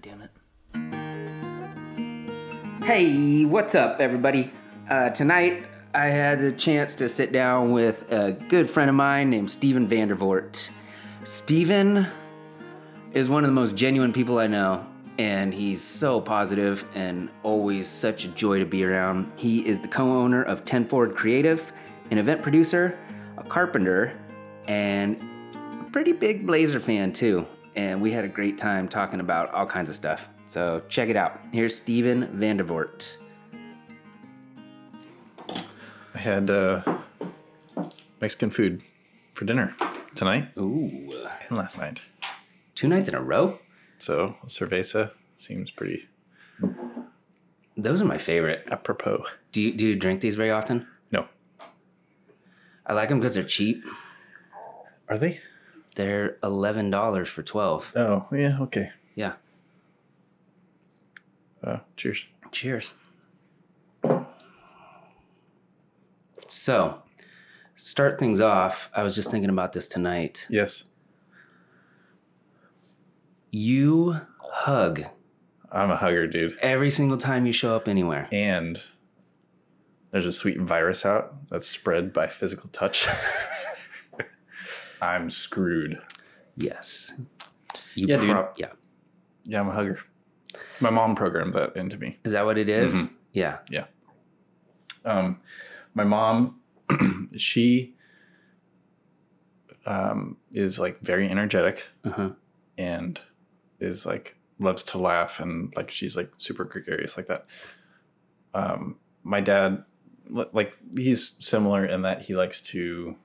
God damn it. Hey, what's up, everybody? Tonight, I had the chance to sit down with a good friend of mine named Steven Vandervort. Steven is one of the most genuine people I know, and he's so positive and always such a joy to be around. He is the co-owner of 10 Forward Creative, an event producer, a carpenter, and a pretty big Blazer fan too. And we had a great time talking about all kinds of stuff. So check it out. Here's Steven Vandervort. I had Mexican food for dinner tonight. Ooh. And last night. 2 nights in a row? So, cerveza seems pretty Those are my favorite. apropos. Do you drink these very often? No. I like them because they're cheap. Are they? They're $11 for 12. Oh, yeah, okay. Yeah. Cheers. Cheers. So, start things off. I was just thinking about this tonight. Yes. You hug I'm a hugger, dude. every single time you show up anywhere. And there's a sweet virus out that's spread by physical touch. I'm screwed. Yes. Yeah, dude. Yeah. Yeah, I'm a hugger. My mom programmed that into me. Is that what it is? Mhm. Yeah. Yeah. My mom, she is like very energetic Uh-huh. and is like loves to laugh and like she's like super gregarious like that. My dad, like he's similar in that he likes to,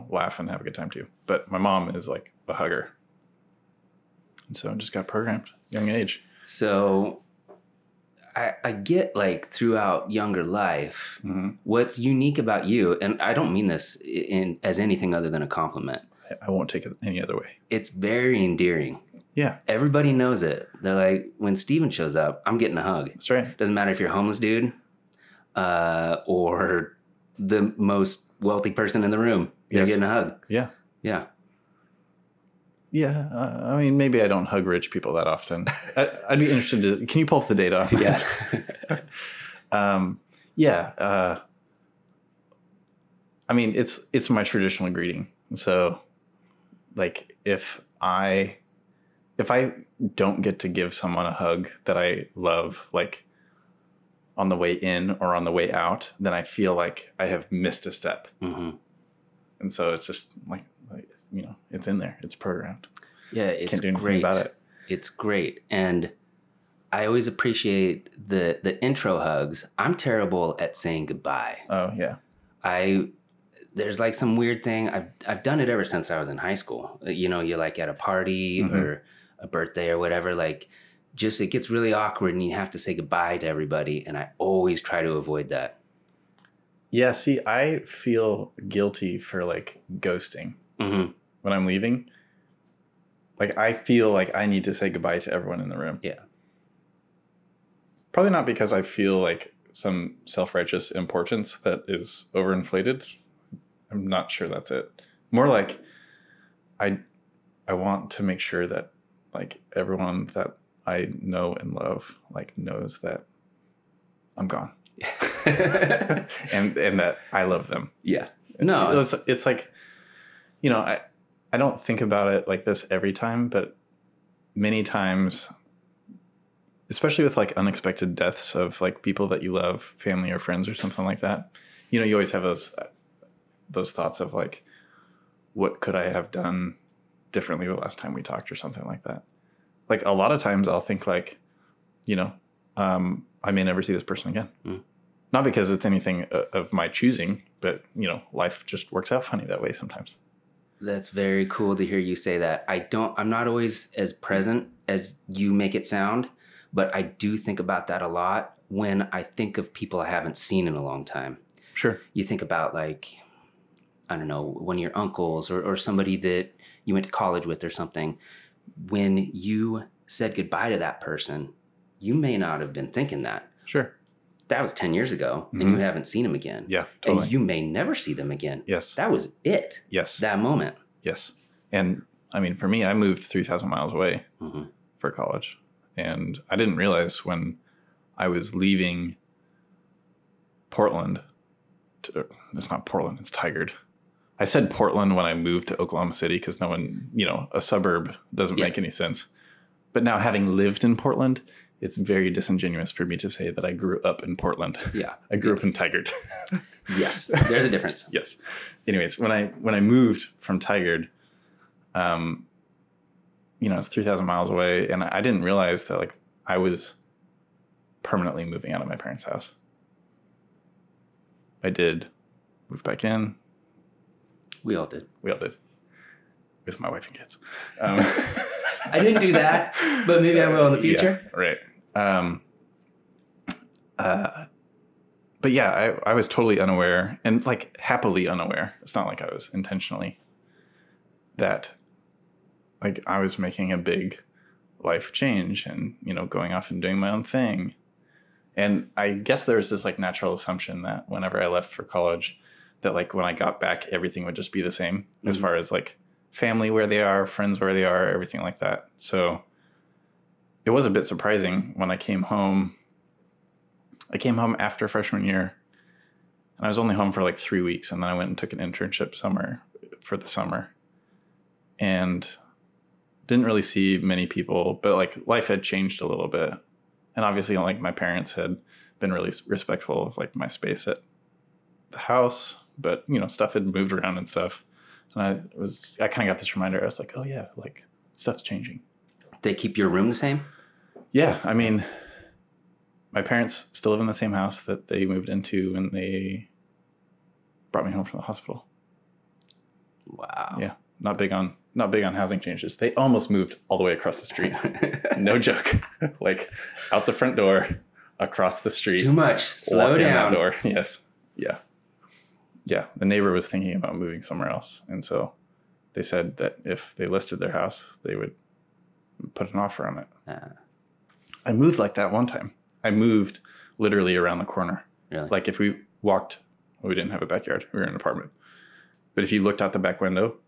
laugh and have a good time too. But my mom is like a hugger, and so I just got programmed young age. So I get like throughout younger life, what's unique about you, and I don't mean this as anything other than a compliment. I won't take it any other way. It's very endearing. Yeah, Everybody knows it. They're like, when Steven shows up, I'm getting a hug. that's right. Doesn't matter if you're a homeless dude or the most wealthy person in the room. They're Yes. getting a hug. Yeah. Yeah. Yeah, I mean, maybe I don't hug rich people that often. I'd be interested to. Can you pull up the data on that? Yeah. I mean, it's my traditional greeting. So, like, if I don't get to give someone a hug that I love, like on the way in or on the way out, then I feel like I have missed a step. Mm-hmm. And so it's just like it's in there. It's programmed. Yeah, it's Can't do anything great. about it. It's great. And I always appreciate the intro hugs. I'm terrible at saying goodbye. Oh yeah. There's like some weird thing. I've done it ever since I was in high school. You're like at a party or a birthday or whatever, like just it gets really awkward and you have to say goodbye to everybody. And I always try to avoid that. Yeah, see, I feel guilty for like ghosting Mm-hmm. when I'm leaving. Like I feel like I need to say goodbye to everyone in the room. Yeah. Probably not because I feel like some self-righteous importance that is overinflated. I'm not sure that's it. More like I want to make sure that like everyone that I know and love like knows that I'm gone. and that I love them. Yeah. No. It's like, I don't think about it like this every time, but many times, especially with like unexpected deaths of like people that you love, family or friends or something like that, you always have those thoughts of like, what could I have done differently the last time we talked or something like that. Like a lot of times I'll think like, I may never see this person again. Mm. Not because it's anything of my choosing, but life just works out funny that way sometimes. That's very cool to hear you say that. I'm not always as present as you make it sound, but I do think about that a lot when I think of people I haven't seen in a long time. Sure. You think about like, I don't know, one of your uncles or somebody that you went to college with or something. When you said goodbye to that person, you may not have been thinking that. Sure. That was 10 years ago, and you haven't seen them again. Yeah, totally. And you may never see them again. Yes. That was it. Yes. That moment. Yes. And I mean, for me, I moved 3,000 miles away for college. And I didn't realize when I was leaving Portland. It's not Portland, it's Tigard. I said Portland when I moved to Oklahoma City because no one, a suburb doesn't make any sense. But now having lived in Portland, it's very disingenuous for me to say that I grew up in Portland. Yeah. I grew up in Tigard. Yes. There's a difference. Yes. Anyways, when I moved from Tigard, it's 3,000 miles away, and I didn't realize that like I was permanently moving out of my parents' house. I did move back in. We all did. With my wife and kids. I didn't do that, but maybe I will in the future. Yeah, right. But yeah, I was totally unaware and like happily unaware. It's not like I was intentionally that like I was making a big life change and, going off and doing my own thing. And I guess there's this like natural assumption that whenever I left for college, that like when I got back, everything would just be the same as far as like family where they are, friends where they are, everything like that. So it was a bit surprising when I came home. I came home after freshman year, and I was only home for like 3 weeks, and then I went and took an internship somewhere for the summer and didn't really see many people, but like life had changed a little bit. And obviously like my parents had been really respectful of like my space at the house, but stuff had moved around and stuff. And I kind of got this reminder. I was like, oh yeah, like stuff's changing. They keep your room the same? Yeah. I mean, my parents still live in the same house that they moved into when they brought me home from the hospital. Wow. Yeah. Not big on housing changes. They almost moved all the way across the street. No joke. Like out the front door, across the street. It's too much. Slow down. That door. Yes. Yeah. Yeah. The neighbor was thinking about moving somewhere else. And so they said that if they listed their house, they would put an offer on it. I moved like that one time. I moved literally around the corner. Really? Like if we walked, we didn't have a backyard. We were in an apartment. But if you looked out the back window,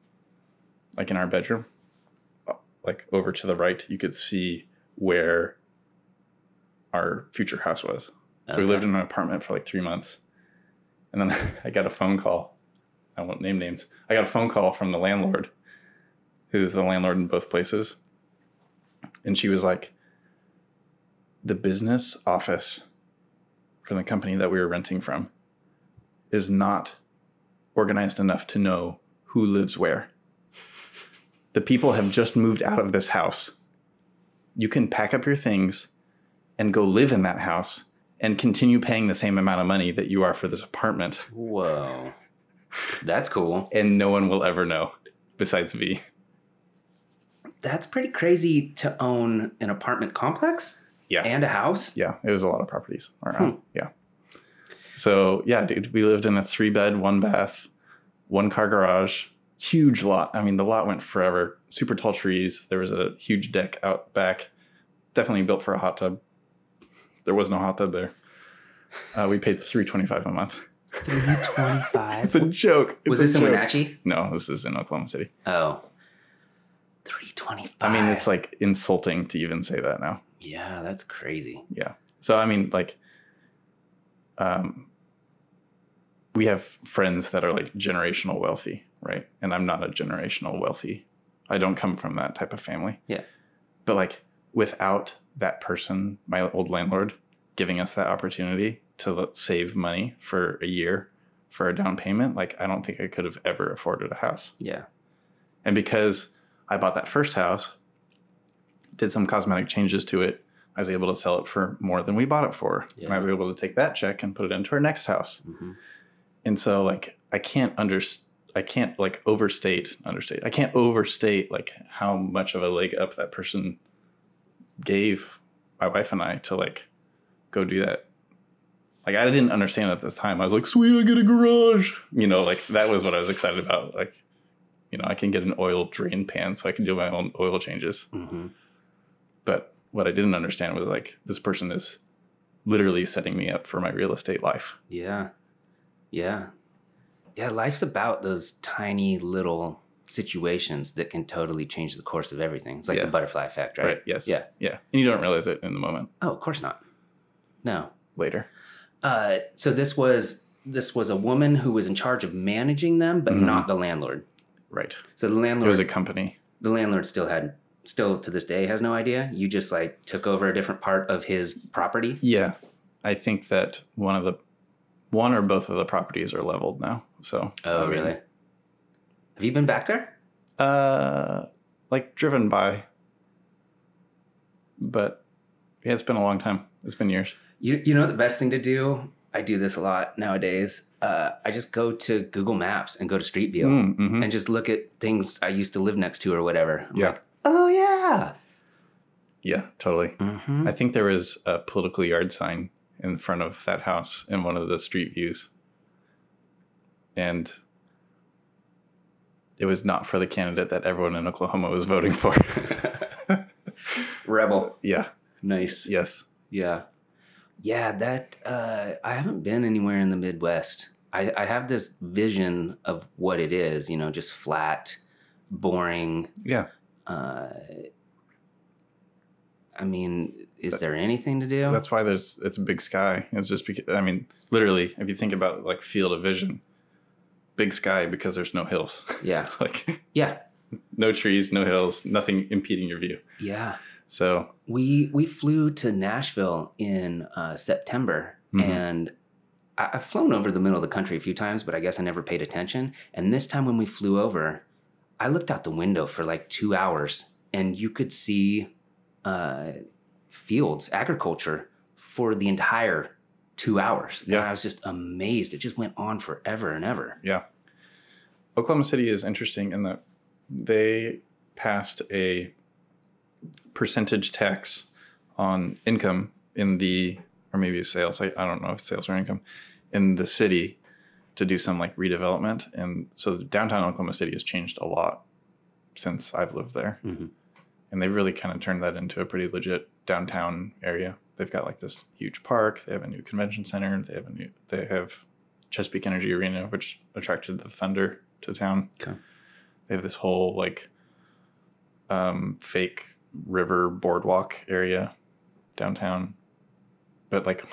like in our bedroom, like over to the right, you could see where our future house was. So we lived in an apartment for like 3 months. And then I got a phone call. I won't name names. I got a phone call from the landlord, who's the landlord in both places. And she was like, the business office from the company that we were renting from is not organized enough to know who lives where. The people have just moved out of this house. You can pack up your things and go live in that house and continue paying the same amount of money that you are for this apartment. Whoa. That's cool. And no one will ever know besides me. That's pretty crazy to own an apartment complex. Yeah. And a house. Yeah. It was a lot of properties around. Yeah. So yeah, dude, we lived in a 3-bed, 1-bath, 1-car garage, huge lot. I mean, the lot went forever. Super tall trees. There was a huge deck out back. Definitely built for a hot tub. There was no hot tub there. We paid $325 a month. $325. It's a joke. Was this in Wenatchee? No, this is in Oklahoma City. Oh. $325. I mean, it's like insulting to even say that now. Yeah, that's crazy. Yeah. So I mean, like, we have friends that are like generational wealthy, right? And I'm not a generational wealthy. I don't come from that type of family. Yeah. But like without that person, my old landlord, giving us that opportunity to save money for a year for a down payment, like I don't think I could have ever afforded a house. Yeah. And because I bought that first house, did some cosmetic changes to it, I was able to sell it for more than we bought it for. Yeah. And I was able to take that check and put it into our next house. Mm-hmm. And so like, I can't overstate like how much of a leg up that person gave my wife and I to like go do that. Like I didn't understand at this time. I was like, sweet, I get a garage. Like that was what I was excited about. Like, I can get an oil drain pan so I can do my own oil changes. Mm-hmm. But what I didn't understand was like, this person is literally setting me up for my real estate life. Yeah. Yeah. Yeah. Life's about those tiny little situations that can totally change the course of everything. It's like Yeah. the butterfly effect, right? Right. Yes. Yeah. Yeah. And you don't realize it in the moment. Oh, of course not. No. Later. So this was a woman who was in charge of managing them, but not the landlord. Right. So the landlord, It was a company. the landlord still to this day has no idea. You just like took over a different part of his property. Yeah. I think that one or both of the properties are leveled now. So. Oh, really? Have you been back there? Like driven by. But yeah, it's been a long time. It's been years. You know the best thing to do? I do this a lot nowadays. I just go to Google Maps and go to Street View and just look at things I used to live next to or whatever. I'm like, oh, yeah. Yeah, totally. Mm-hmm. I think there was a political yard sign in front of that house in one of the street views. And it was not for the candidate that everyone in Oklahoma was voting for. Rebel. Yeah. Nice. Yes. Yeah. Yeah, that I haven't been anywhere in the Midwest. I have this vision of what it is, just flat, boring. Yeah. I mean, is there anything to do? That's why it's a big sky. It's just because, I mean, literally, if you think about like field of vision, big sky because there's no hills. Yeah. Like yeah. No trees, no hills, nothing impeding your view. Yeah. So we flew to Nashville in September, and I've flown over the middle of the country a few times, but I guess I never paid attention. And this time when we flew over, I looked out the window for like 2 hours, and you could see fields, agriculture for the entire 2 hours. Yeah. And I was just amazed. It just went on forever and ever. Yeah. Oklahoma City is interesting in that they passed a percentage tax on income or maybe sales. I don't know if sales or income in the city to do some like redevelopment. And so downtown Oklahoma City has changed a lot since I've lived there. Mm-hmm. And they've really kind of turned that into a pretty legit downtown area. They've got like this huge park. They have a new convention center. They have Chesapeake Energy Arena, which attracted the Thunder to town. Okay. They have this whole like fake river boardwalk area downtown. But like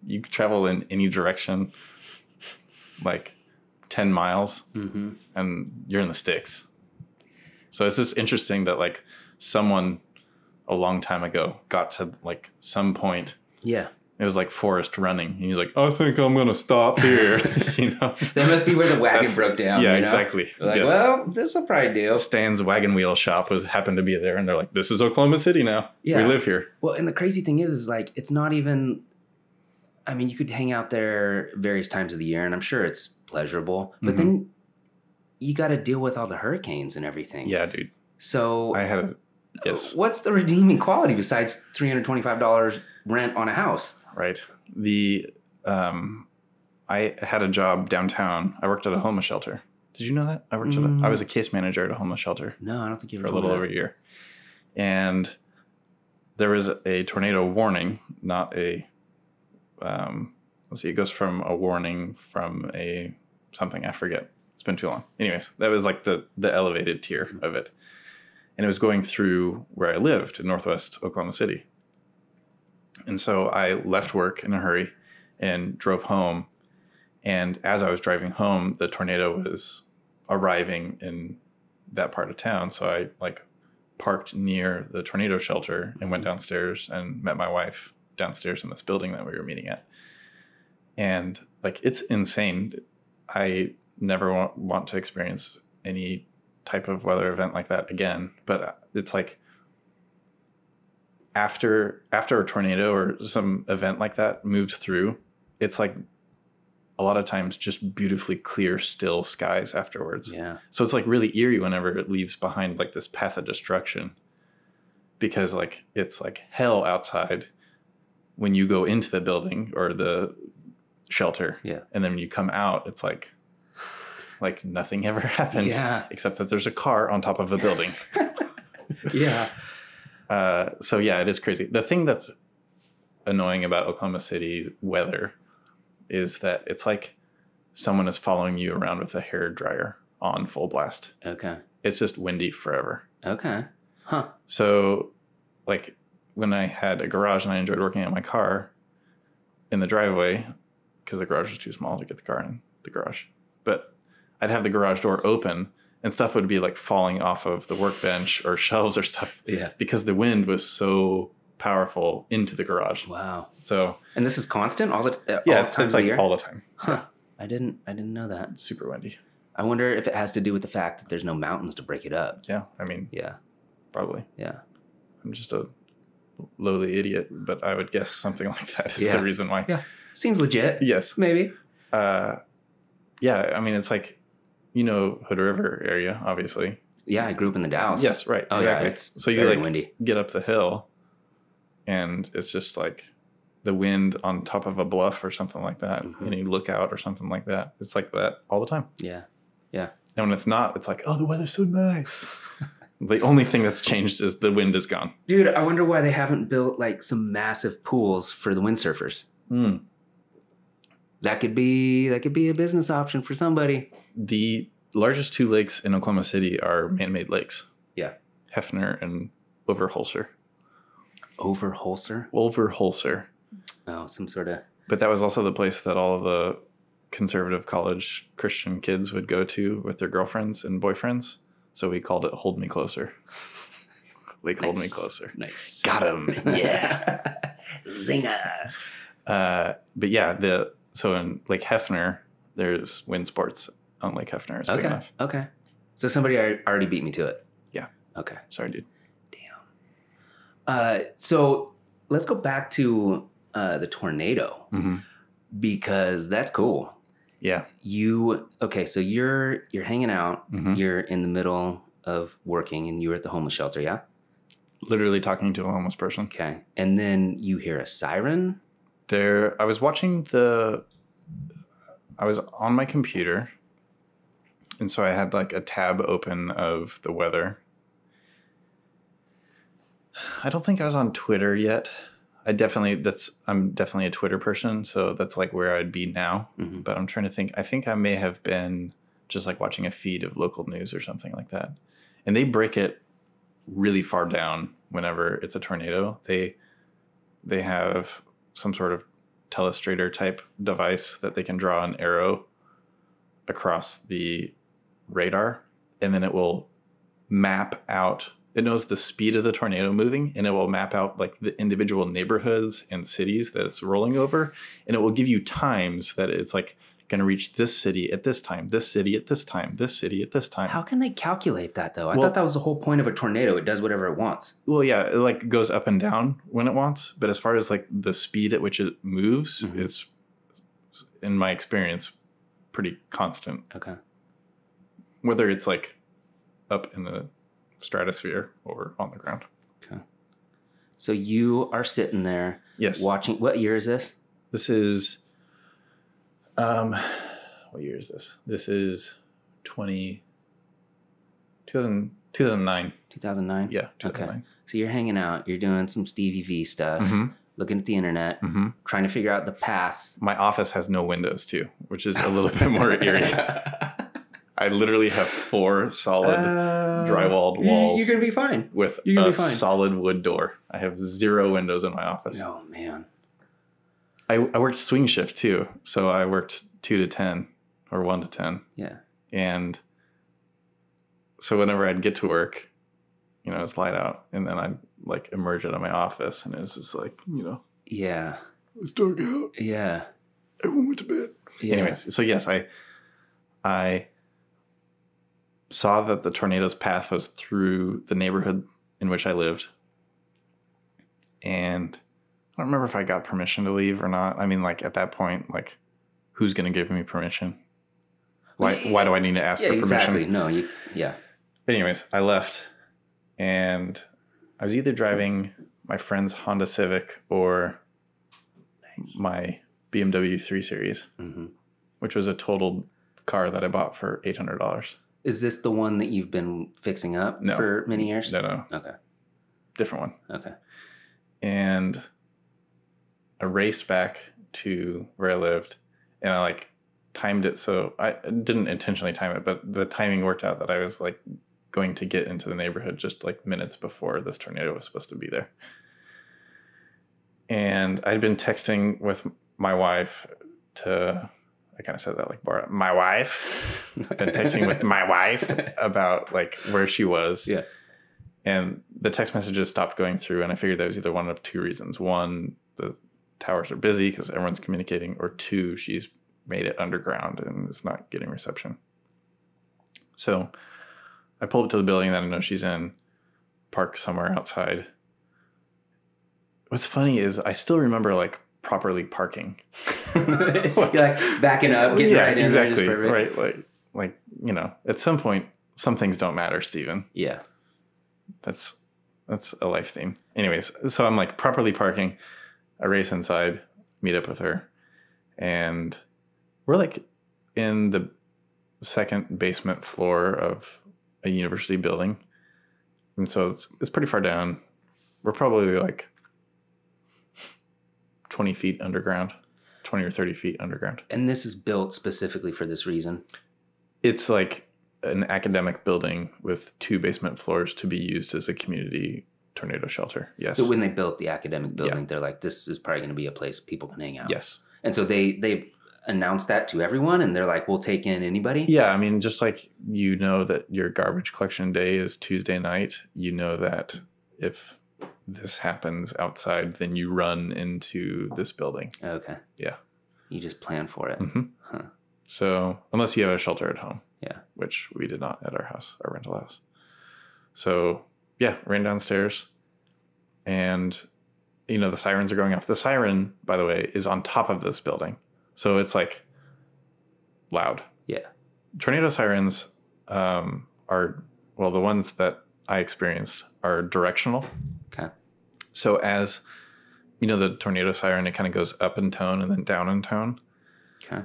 you travel in any direction like 10 miles and you're in the sticks. So it's just interesting that like someone a long time ago got to like some point. Yeah. It was like Forrest running. And he's like, I think I'm going to stop here. That must be where the wagon broke down. Yeah, exactly. Like, yes. Well, this will probably do. Stan's wagon wheel shop happened to be there. And they're like, this is Oklahoma City now. Yeah. We live here. Well, and the crazy thing is like, it's not even, I mean, you could hang out there various times of the year and I'm sure it's pleasurable, but then you got to deal with all the hurricanes and everything. Yeah, dude. So yes. What's the redeeming quality besides $325 rent on a house? Right. I had a job downtown. I worked at a homeless shelter. Did you know that? I was a case manager at a homeless shelter. No, I don't think you for a little over a year. And there was a tornado warning, not a let's see, it goes from a warning from a something, I forget. It's been too long. Anyways, that was like the elevated tier of it. And it was going through where I lived in Northwest Oklahoma City. And so I left work in a hurry and drove home. And as I was driving home, the tornado was arriving in that part of town. So I like parked near the tornado shelter and went downstairs and met my wife downstairs in this building that we were meeting at. And like, it's insane. I never want to experience any type of weather event like that again. But it's like after a tornado or some event like that moves through, it's like a lot of times just beautifully clear, still skies afterwards. Yeah. So it's like really eerie whenever it leaves behind like this path of destruction, because like it's like hell outside when you go into the building or the shelter. Yeah. And then when you come out, it's like nothing ever happened. Yeah. Except that there's a car on top of the building. Yeah. So yeah, it is crazy. The thing that's annoying about Oklahoma City's weather is that it's like someone is following you around with a hair dryer on full blast. Okay. It's just windy forever. Okay. Huh. So, like, when I had a garage and I enjoyed working on my car in the driveway, because the garage was too small to get the car in the garage, but I'd have the garage door open and stuff would be like falling off of the workbench or shelves or stuff. Yeah. Because the wind was so powerful into the garage. Wow. So. And this is constant all the it's like all the time. Huh. Yeah. I didn't know that. It's super windy. I wonder if it has to do with the fact that there's no mountains to break it up. Yeah. I mean. Yeah. Probably. Yeah. I'm just a lowly idiot, but I would guess something like that is the reason why. Yeah. Seems legit. Yes. Maybe. Yeah. I mean, it's like, Hood River area, obviously. Yeah. I grew up in the Dalles. Yes. Right. Oh, exactly. yeah. It's so you very like windy. Get up the hill and it's just like the wind on top of a bluff or something like that. Mm-hmm. And you look out or something like that. It's like that all the time. Yeah. Yeah. And when it's not, it's like, oh, the weather's so nice. The only thing that's changed is the wind is gone. Dude, I wonder why they haven't built like some massive pools for the windsurfers. That could be a business option for somebody. The largest two lakes in Oklahoma City are man-made lakes. Yeah. Hefner and Overholser. Overholser? Oh, some sort of... But that was also the place that all of the conservative college Christian kids would go to with their girlfriends and boyfriends. So we called it Hold Me Closer. Lake Hold Me Closer. Nice. Got him. Yeah. Zinger. But yeah, so in Lake Hefner, there's wind sports on Lake Hefner. It's big enough. Okay. So somebody already beat me to it. Yeah. Okay. Sorry, dude. Damn. So let's go back to the tornado because that's cool. Yeah. So you're hanging out. Mm-hmm. You're in the middle of working and you were at the homeless shelter, yeah? Literally talking to a homeless person. Okay. And then you hear a siren? I was watching I was on my computer, and so I had like a tab open of the weather. I don't think I was on Twitter yet. I'm definitely a Twitter person, so that's like where I'd be now. Mm-hmm. But I'm trying to think. I think I may have been just like watching a feed of local news or something like that. And they break it really far down whenever it's a tornado. They have some sort of telestrator type device that they can draw an arrow across the radar, and then it will map out. It knows the speed of the tornado moving, and it will map out like the individual neighborhoods and cities that it's rolling over, and it will give you times that it's like going to reach this city at this time, this city at this time, this city at this time. How can they calculate that though? I thought that was the whole point of a tornado. It does whatever it wants. Well, yeah, it like goes up and down when it wants, but as far as like the speed at which it moves, it's, in my experience, pretty constant. Okay. Whether it's like up in the stratosphere or on the ground. Okay. So you are sitting there watching. What year is this? This is what year is this? This is 2009. 2009? Yeah, 2009. Okay. So you're hanging out, you're doing some Stevie V stuff, looking at the internet, trying to figure out the path. My office has no windows too, which is a little bit more eerie. I literally have 4 solid drywalled walls. You're going to be fine. With a solid wood door. I have 0 windows in my office. Oh, man. I worked swing shift too. So I worked 2 to 10 or 1 to 10. Yeah. And so whenever I'd get to work, it's light out. And then I'd like emerge out of my office and it's just like, Yeah. It's dark out. Yeah. Everyone went to bed. Yeah. Anyways, so yes, I saw that the tornado's path was through the neighborhood in which I lived. And I don't remember if I got permission to leave or not. I mean, like at that point, like who's going to give me permission? Why do I need to ask for permission? Exactly. No, Anyways, I left and I was either driving my friend's Honda Civic or my BMW 3 Series, which was a totaled car that I bought for $800. Is this the one that you've been fixing up for many years? No. Okay. Different one. Okay. And I raced back to where I lived and I like timed it so I didn't intentionally time it, but the timing worked out that I was like going to get into the neighborhood just like minutes before this tornado was supposed to be there. And I'd been texting with my wife I kind of said that like my wife. I've been texting with my wife about like where she was. Yeah. And the text messages stopped going through, and I figured that was either one of two reasons. One, the towers are busy because everyone's communicating, or two, she's made it underground and is not getting reception. So I pulled up to the building that I know she's in, park somewhere outside. What's funny is I still remember like properly parking. You're like backing up, getting right in. Exactly. Right. Like, you know, at some point, some things don't matter, Steven. Yeah. That's a life theme. Anyways, so I'm like properly parking. I race inside, meet up with her, and we're like in the second basement floor of a university building. And so it's pretty far down. We're probably like 20 feet underground, 20 or 30 feet underground. And this is built specifically for this reason? It's like an academic building with 2 basement floors to be used as a community tornado shelter. Yes. So when they built the academic building, Yeah. They're like, this is probably going to be a place people can hang out. Yes. And so they announced that to everyone, and they're like, we'll take in anybody? Yeah, I mean, just like you know that your garbage collection day is Tuesday night, you know that if this happens outside, then you run into this building. Okay. Yeah. You just plan for it. Mm-hmm. Huh. So unless you have a shelter at home. Yeah. Which we did not at our house, our rental house. So yeah, ran downstairs, and you know the sirens are going off. The siren, by the way, is on top of this building, so it's like loud. Yeah. Tornado sirens are, well, the ones that I experienced are directional. Okay. So as you know, the tornado siren, it kind of goes up in tone and then down in tone. Okay.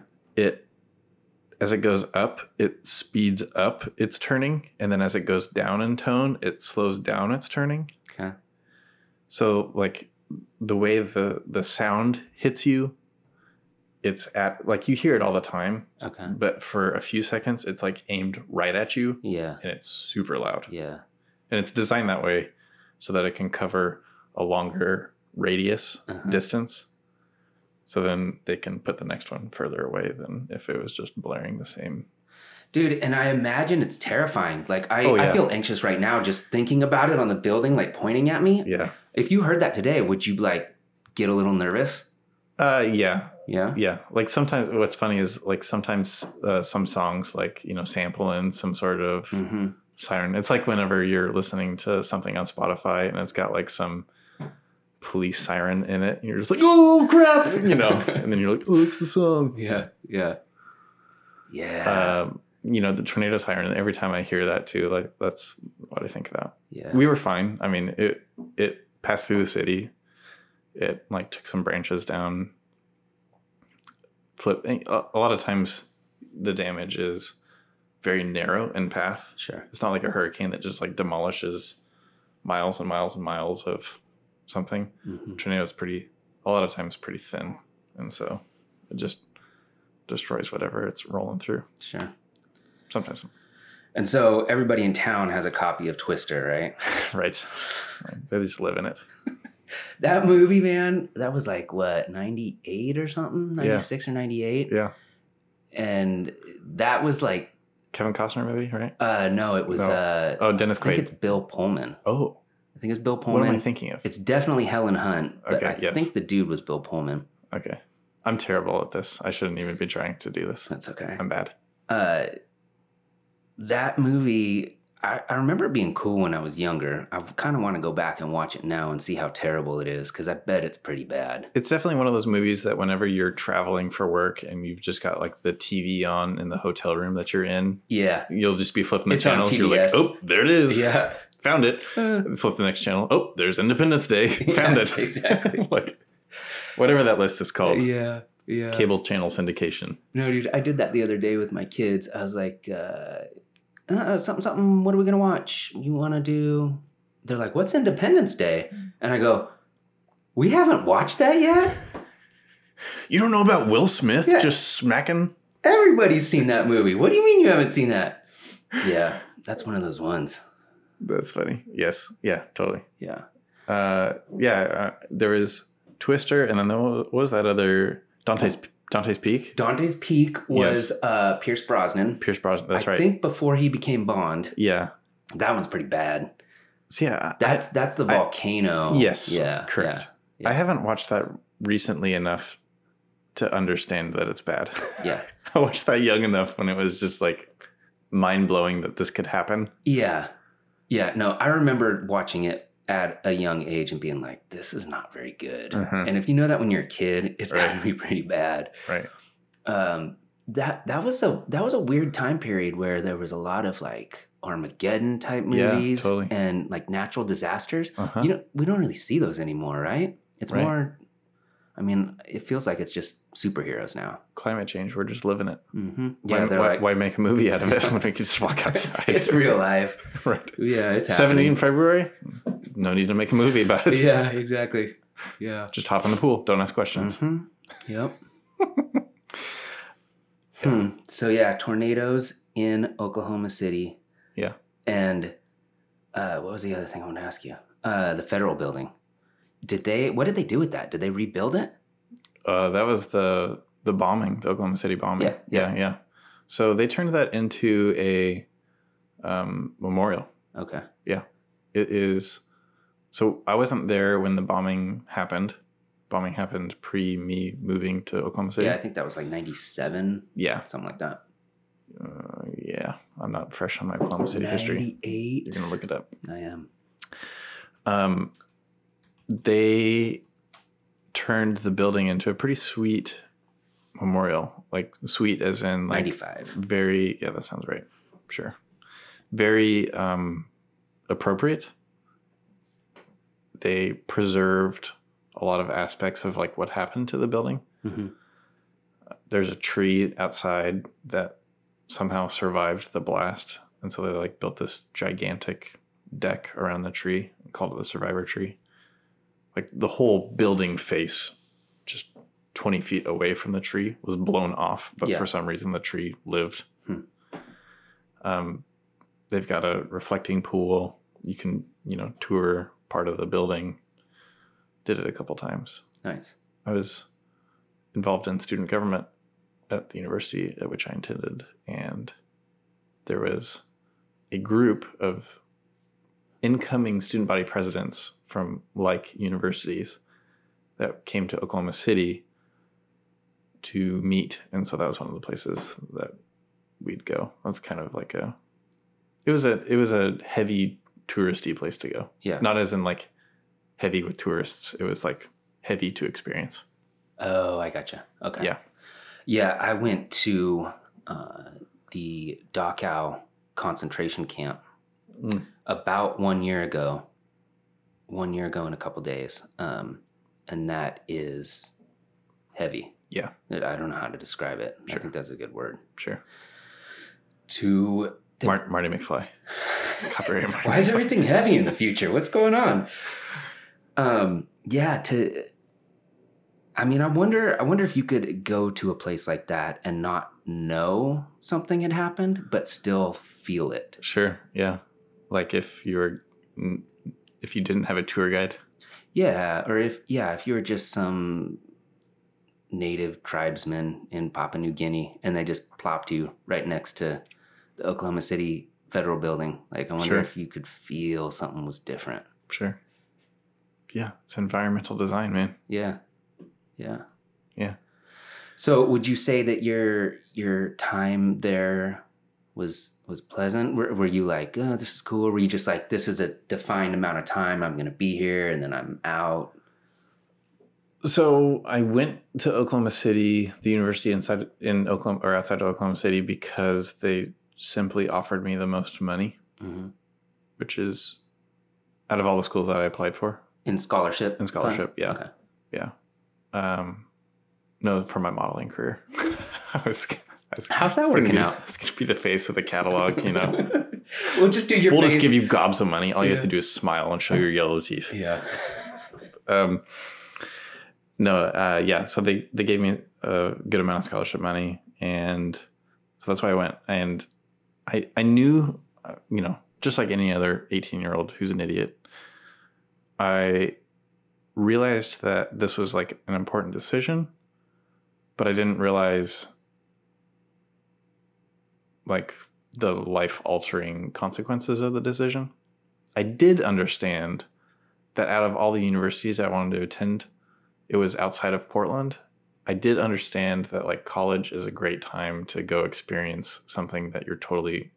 As it goes up, it speeds up its turning. And then as it goes down in tone, it slows down its turning. Okay. So like the way the sound hits you, it's at, like, you hear it all the time. Okay. But for a few seconds, it's like aimed right at you. Yeah. And it's super loud. Yeah. And it's designed that way so that it can cover a longer radius distance. So then they can put the next one further away than if it was just blaring the same. Dude, and I imagine it's terrifying. Like, I feel anxious right now just thinking about it on the building, like pointing at me. Yeah. If you heard that today, would you like get a little nervous? Yeah. Yeah? Yeah. Like sometimes what's funny is like sometimes some songs like, you know, sample in some sort of siren. It's like whenever you're listening to something on Spotify and it's got like some police siren in it, and you're just like, oh crap, you know, and then you're like, oh, it's the song. Yeah. Yeah. Yeah. You know, the tornado siren, every time I hear that too, like that's what I think about. Yeah. We were fine. I mean, it passed through the city. It like took some branches down. A lot of times the damage is very narrow in path. Sure. It's not like a hurricane that just like demolishes miles and miles and miles of something. Tornado is a lot of times pretty thin, and so it just destroys whatever it's rolling through. Sure. Sometimes. And so everybody in town has a copy of Twister, right? Right. They just live in it. That movie, man, that was like what, 98 or something? 96 or 98? Yeah. And that was like Kevin Costner movie, right? No, it was Dennis Quaid. I think it's Bill Pullman. Oh. I think it's Bill Pullman. What am I thinking of? It's definitely Helen Hunt, but Okay, I think the dude was Bill Pullman. Okay. I'm terrible at this. I shouldn't even be trying to do this. That's okay. I'm bad. That movie, I remember it being cool when I was younger. I kind of want to go back and watch it now and see how terrible it is, because I bet it's pretty bad. It's definitely one of those movies that whenever you're traveling for work and you've just got like the TV on in the hotel room that you're in, yeah, you'll just be flipping the It's on channels. You're like, TBS. oh, there it is. Yeah. Found it. Flip the next channel. Oh, there's Independence Day. Found it. Exactly. Like whatever that list is called. Yeah. Yeah. Cable channel syndication. No, dude, I did that the other day with my kids. I was like, something, what are we going to watch? You want to do? They're like, what's Independence Day? And I go, we haven't watched that yet? You don't know about Will Smith Yeah. just smacking Everybody's seen that movie. What do you mean you haven't seen that? Yeah, that's one of those ones. That's funny. Yes. Yeah, totally. Yeah. There was Twister, and then what was that other Dante's Peak? Dante's Peak was Pierce Brosnan. Pierce Brosnan, that's right. I think before he became Bond. Yeah. That one's pretty bad. So yeah. That's the volcano. Yes. Yeah. Correct. Yeah. I haven't watched that recently enough to understand that it's bad. Yeah. I watched that young enough when it was just like mind-blowing that this could happen. Yeah. Yeah. No, I remember watching it at a young age and being like, this is not very good. Mm-hmm. And if you know that when you're a kid, it's got to be pretty bad. Right. That was a weird time period where there was a lot of like Armageddon type movies totally. And like natural disasters. Uh-huh. We don't really see those anymore, right? It's right. more, I mean, it feels like it's just superheroes now. Climate change, we're just living it. Mm-hmm. Yeah, why make a movie out of it when we can just walk outside? It's real life. Right. Yeah, it's 70 in February? No need to make a movie about it. Yeah, exactly. Yeah. Just hop in the pool. Don't ask questions. Mm-hmm. Yep. So yeah, tornadoes in Oklahoma City. Yeah. And what was the other thing I want to ask you? The federal building. What did they do with that? Did they rebuild it? That was the bombing, the Oklahoma City bombing. Yeah. So they turned that into a memorial. Okay. Yeah. It is. So I wasn't there when the bombing happened. Bombing happened pre me moving to Oklahoma City. Yeah, I think that was like 97. Yeah. Something like that. Yeah. I'm not fresh on my Oklahoma City 98. history. You're going to look it up. I am. They turned the building into a pretty sweet memorial. Like sweet as in like 95. Very, yeah, that sounds right. Sure. Very appropriate. They preserved a lot of aspects of like what happened to the building. Mm-hmm. There's a tree outside that somehow survived the blast. And so they like built this gigantic deck around the tree and called it the survivor tree. Like the whole building face, just 20 feet away from the tree, was blown off. But for some reason, the tree lived. They've got a reflecting pool. You can, tour part of the building. Did it a couple times. Nice. I was involved in student government at the university at which I attended. And there was a group of incoming student body presidents from like universities that came to Oklahoma City to meet. And so that was one of the places that we'd go. That's kind of like it was a heavy touristy place to go. Yeah. Not as in like heavy with tourists. It was like heavy to experience. Oh, I gotcha. Okay. Yeah. Yeah. I went to the Dachau concentration camp about 1 year ago. 1 year ago in a couple days. And that is heavy. Yeah. I don't know how to describe it. Sure. I think that's a good word. Sure. Marty McFly. Copyright Marty. Why is everything heavy in the future? What's going on? I wonder if you could go to a place like that and not know something had happened, but still feel it. Sure. Yeah. Like if you didn't have a tour guide. Yeah. Or if you were just some native tribesman in Papua New Guinea and they just plopped you right next to the Oklahoma City Federal Building. Like, I wonder if you could feel something was different. Sure. Yeah. It's environmental design, man. Yeah. Yeah. Yeah. So would you say that your time there was pleasant? Were you like, oh, this is cool? Or were you just like, this is a defined amount of time I'm going to be here and then I'm out? So I went to Oklahoma City, the university outside of Oklahoma City, because they simply offered me the most money, which is out of all the schools that I applied for. In scholarship? Yeah. Okay. Yeah. No, for my modeling career. How's that working out? It's going to be the face of the catalog, We'll just do your face. We'll just give you gobs of money. All you have to do is smile and show your yellow teeth. Yeah. So they gave me a good amount of scholarship money, And so that's why I went. And I knew, just like any other 18-year-old who's an idiot, I realized that this was like an important decision, but I didn't realize like the life-altering consequences of the decision. I did understand that out of all the universities I wanted to attend, it was outside of Portland. I did understand that like college is a great time to go experience something that you're totally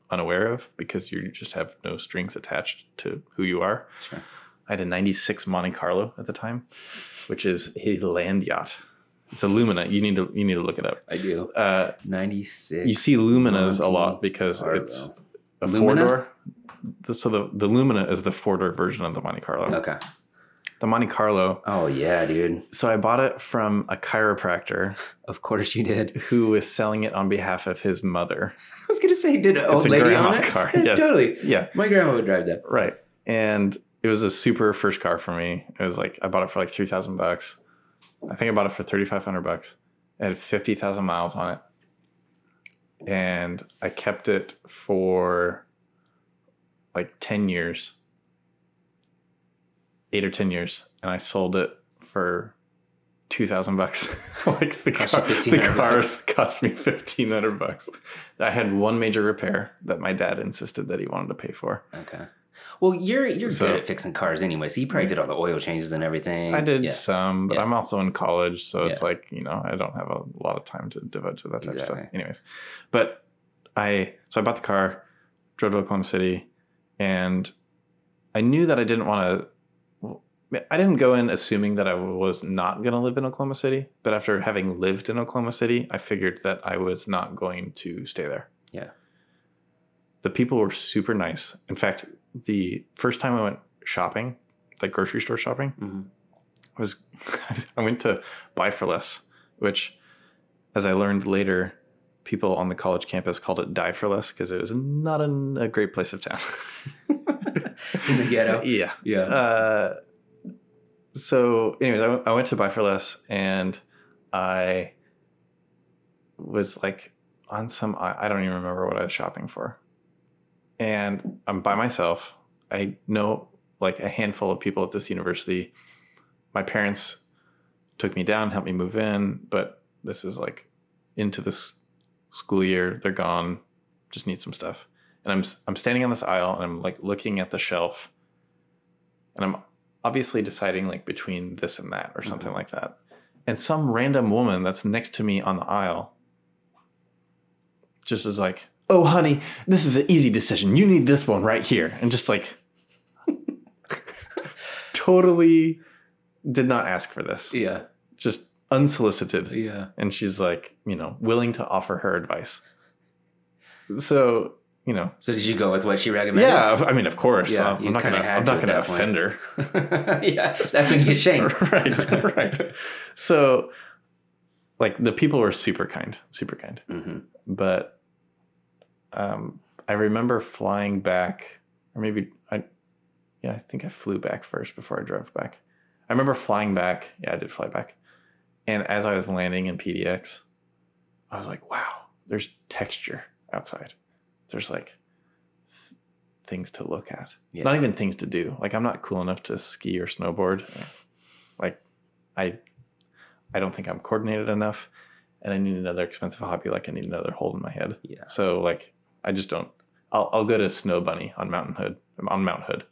unaware of because you just have no strings attached to who you are. Sure. I had a 96 Monte Carlo at the time, which is a land yacht. It's a Lumina. You need to look it up. I do. 96. You see Luminas a lot because it's a four-door. So the Lumina is the four-door version of the Monte Carlo. Okay. The Monte Carlo. Oh yeah, dude. So I bought it from a chiropractor. Of course you did. Who was selling it on behalf of his mother. I was gonna say, did an old lady on it? Car. Yes, yes. Totally. Yeah. My grandma would drive that. Right. And it was a super first car for me. It was like I bought it for like $3,000. I think I bought it for $3,500. It had 50,000 miles on it. And I kept it for like 10 years. 8 or 10 years. And I sold it for $2,000. Like the car cost me $1,500. I had one major repair that my dad insisted that he wanted to pay for. Okay. Well, you're good at fixing cars anyway, so you probably did all the oil changes and everything. I did some, but I'm also in college, so it's like, I don't have a lot of time to devote to that type of stuff. Anyways, but I bought the car, drove to Oklahoma City, and I knew that I didn't go in assuming that I was not going to live in Oklahoma City, but after having lived in Oklahoma City, I figured that I was not going to stay there. Yeah. The people were super nice. In fact, the first time I went shopping, like grocery store shopping, I went to Buy for Less, which, as I learned later, people on the college campus called it Die for Less because it was not in a great place of town. In the ghetto? Yeah. Yeah. So anyways, I went to Buy for Less and I was like on I don't even remember what I was shopping for. And I'm by myself. I know like a handful of people at this university. My parents took me down, helped me move in, but this is like into this school year. They're gone. Just need some stuff. And I'm standing on this aisle and I'm like looking at the shelf and I'm obviously deciding like between this and that or something like that. And some random woman that's next to me on the aisle just is like, "Oh, honey, this is an easy decision. You need this one right here." And just like totally did not ask for this. Yeah. Just unsolicited. Yeah. And she's like, willing to offer her advice. So, So did you go with what she recommended? Yeah, I mean, of course. Yeah, I'm not gonna offend her. Yeah, that's when you get shamed. Right. So, like, the people were super kind. Mm-hmm. But I remember flying back, or maybe I think I flew back first before I drove back. I remember flying back. Yeah, I did fly back. And as I was landing in PDX, I was like, wow, there's texture outside. There's like things to look at. Yeah. Not even things to do. Like I'm not cool enough to ski or snowboard. Like I don't think I'm coordinated enough and I need another expensive hobby. Like I need another hold in my head. Yeah. So like I just don't. I'll go to Snow Bunny on Mount Hood.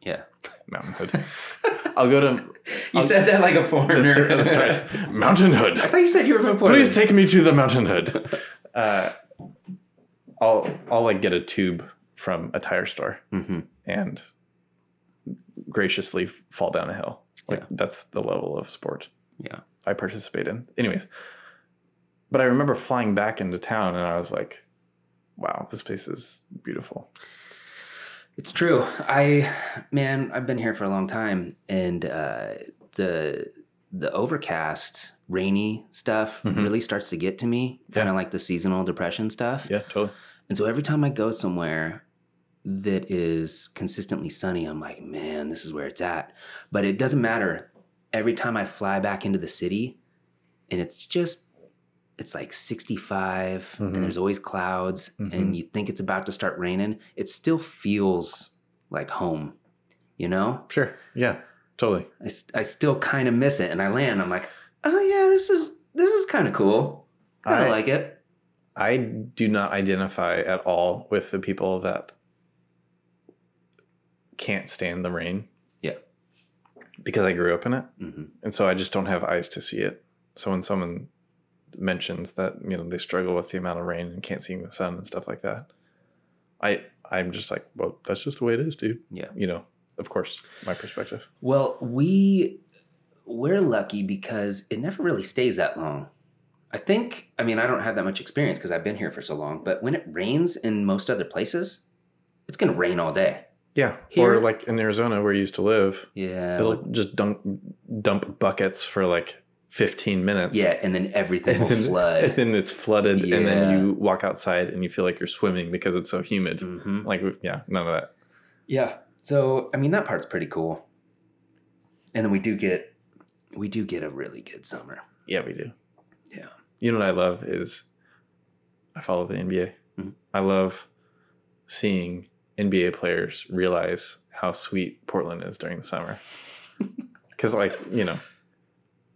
Yeah. Mountain Hood. I'll go to. You said that like a foreigner. That's right. Mountain Hood. I thought you said you were from Portland. Please take me to the Mountain Hood. I'll like get a tube from a tire store and graciously fall down a hill. Like that's the level of sport I participate in. Anyways, but I remember flying back into town and I was like, wow, this place is beautiful. It's true. I've been here for a long time, and the overcast, rainy stuff really starts to get to me, kind of like the seasonal depression stuff. Yeah, totally. And so every time I go somewhere that is consistently sunny, I'm like, man, this is where it's at. But it doesn't matter. Every time I fly back into the city, and it's just it's like 65 and there's always clouds and you think it's about to start raining, it still feels like home, you know? Sure. Yeah, totally. I still kind of miss it, and I land. I'm like, oh yeah, this is kind of cool. Kind of like it. I do not identify at all with the people that can't stand the rain. Yeah. Because I grew up in it, and so I just don't have eyes to see it. So when someone mentions that, you know, they struggle with the amount of rain and can't see the sun and stuff like that, I'm just like, well, that's just the way it is, dude. Yeah. You know, of course, my perspective. Well, we're lucky because it never really stays that long. I don't have that much experience because I've been here for so long, but when it rains in most other places, it's going to rain all day. Yeah. Here, or like in Arizona where you used to live. Yeah. It'll just dump buckets for like 15 minutes. Yeah. And then everything will flood. And then it's flooded. Yeah. And then you walk outside and you feel like you're swimming because it's so humid. Like, yeah, none of that. Yeah. So, I mean, that part's pretty cool. And then we do get a really good summer. Yeah, we do. Yeah. You know what I love is I follow the NBA. I love seeing NBA players realize how sweet Portland is during the summer. Because, like, you know,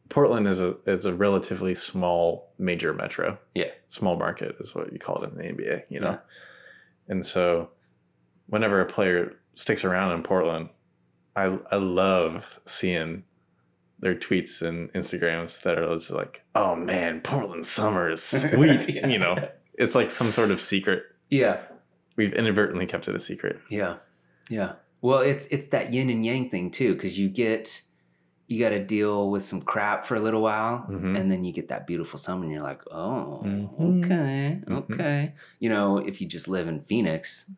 Portland is a relatively small major metro. Yeah. Small market is what you call it in the NBA, you know? Yeah. And so whenever a player sticks around in Portland, I love seeing their tweets and Instagrams that are just like, oh man, Portland summer is sweet. Yeah. You know, it's like some sort of secret. Yeah. We've inadvertently kept it a secret. Yeah. Yeah. Well, it's that yin and yang thing too, because you got to deal with some crap for a little while, and then you get that beautiful summer and you're like, oh, okay. You know, if you just live in Phoenix,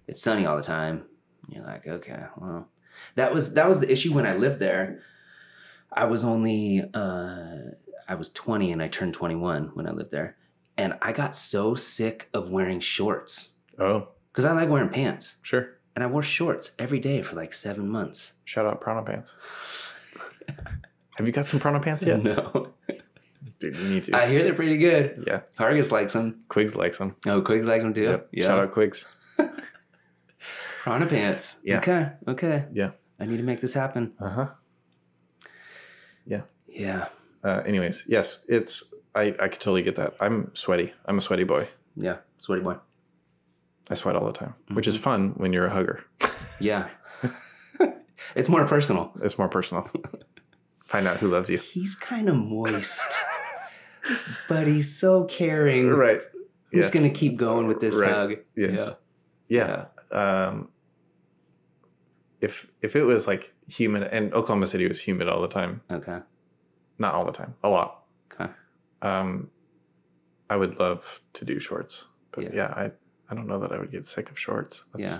it's sunny all the time. You're like, okay, well, that was the issue when I lived there. I was 20 and I turned 21 when I lived there. And I got so sick of wearing shorts. Oh. Because I like wearing pants. Sure. And I wore shorts every day for like 7 months. Shout out Prana pants. Have you got some Prana pants yet? No. Dude, you need to. I hear they're pretty good. Yeah. Hargis likes them. Quigs likes them. Oh, Quigs likes them too? Yep. Yeah. Shout out Quigs. Prana pants. Yeah. Okay. Yeah. I need to make this happen. Uh-huh. Yeah. Yeah. Anyways, yes, I could totally get that. I'm sweaty. I'm a sweaty boy. Yeah, sweaty boy. I sweat all the time, which is fun when you're a hugger. Yeah. It's more personal. It's more personal. Find out who loves you. He's kind of moist, but he's so caring. Right. Who's going to keep going with this hug? Yes. Yeah. If it was like humid, and Oklahoma City was humid all the time. Okay. Not all the time. A lot. Okay. I would love to do shorts. But I don't know that I would get sick of shorts. Yeah.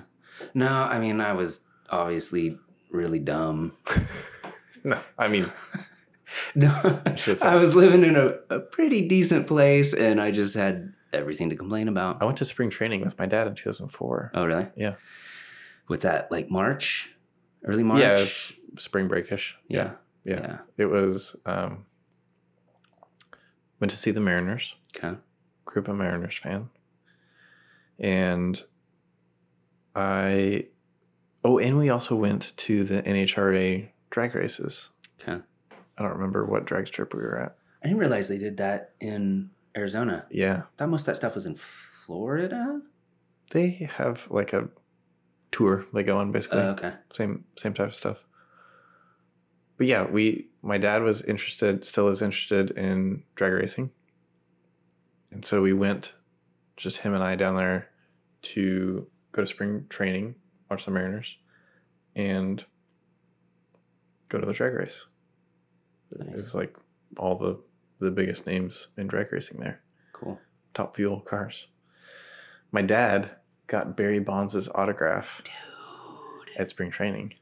No, I mean, I was obviously really dumb. No, I mean. No, I was living in a pretty decent place and I just had everything to complain about. I went to spring training with my dad in 2004. Oh, really? Yeah. What's that, like March? Early March? Yeah, it's spring breakish. Yeah. It was, went to see the Mariners. Okay. Group of Mariners fan. And and we also went to the NHRA drag races. Okay. I don't remember what drag strip we were at. I didn't realize they did that in Arizona. Yeah. Thought most of that stuff was in Florida. They have like a tour they go on basically. Okay. Same type of stuff. But yeah, my dad was still is interested in drag racing. And so we went, just him and I, down there to go to spring training, watch the Mariners, and go to the drag race. Nice. It was like all the biggest names in drag racing there. Cool. Top Fuel cars. My dad got Barry Bonds' autograph. Dude. At spring training.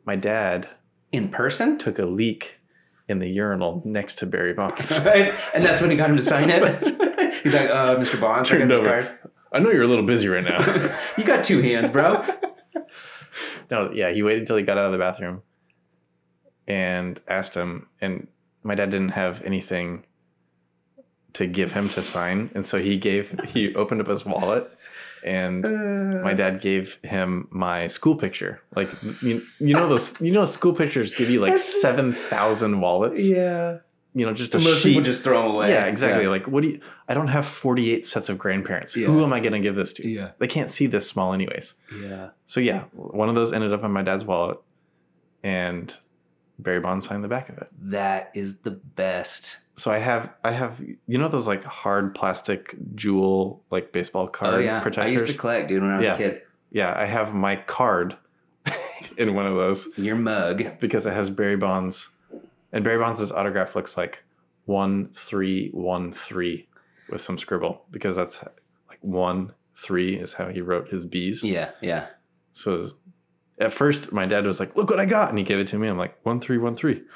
My dad... In person? Took a leak in the urinal next to Barry Bonds. And that's when he got him to sign it? He's like, Mr. Bonds, turned over. I know you're a little busy right now. You got 2 hands, bro. No, yeah, he waited until he got out of the bathroom and asked him, and my dad didn't have anything to give him to sign. And so he opened up his wallet, and my dad gave him my school picture. Like, you know, school pictures give you like 7,000 wallets. Yeah. You know, just a Most sheet. people just throw them away. Yeah, exactly. Yeah. Like, I don't have 48 sets of grandparents. Yeah. Who am I going to give this to? Yeah. They can't see this small anyways. Yeah. So yeah, one of those ended up in my dad's wallet, and Barry Bonds signed the back of it. That is the best. So I have, you know, those like hard plastic jewel, like baseball card protectors? I used to collect, dude, when I was a kid. Yeah. I have my card in one of those. Your mug. Because it has Barry Bonds. And Barry Bonds' autograph looks like 1313 with some scribble, because that's like 1-3 is how he wrote his B's. Yeah, yeah. So at first my dad was like, "Look what I got," and he gave it to me. I'm like, 1313.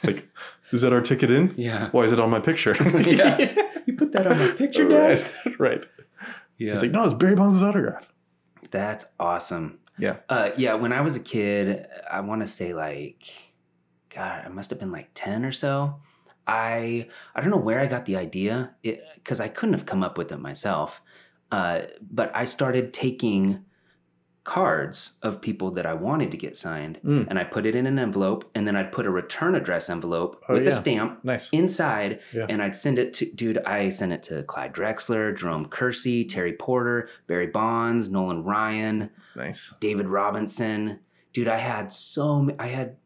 Like, is that our ticket in? Yeah. Why is it on my picture? Yeah. You put that on my picture, Dad? Right. Yeah. He's like, "No, it's Barry Bonds' autograph." That's awesome. Yeah. Yeah. When I was a kid, I want to say like, God, I must have been like 10 or so. I don't know where I got the idea, because I couldn't have come up with it myself. But I started taking cards of people that I wanted to get signed, and I put it in an envelope, and then I'd put a return address envelope with a stamp inside, and I'd send it to, dude, I sent it to Clyde Drexler, Jerome Kersey, Terry Porter, Barry Bonds, Nolan Ryan, David Robinson. Dude, I had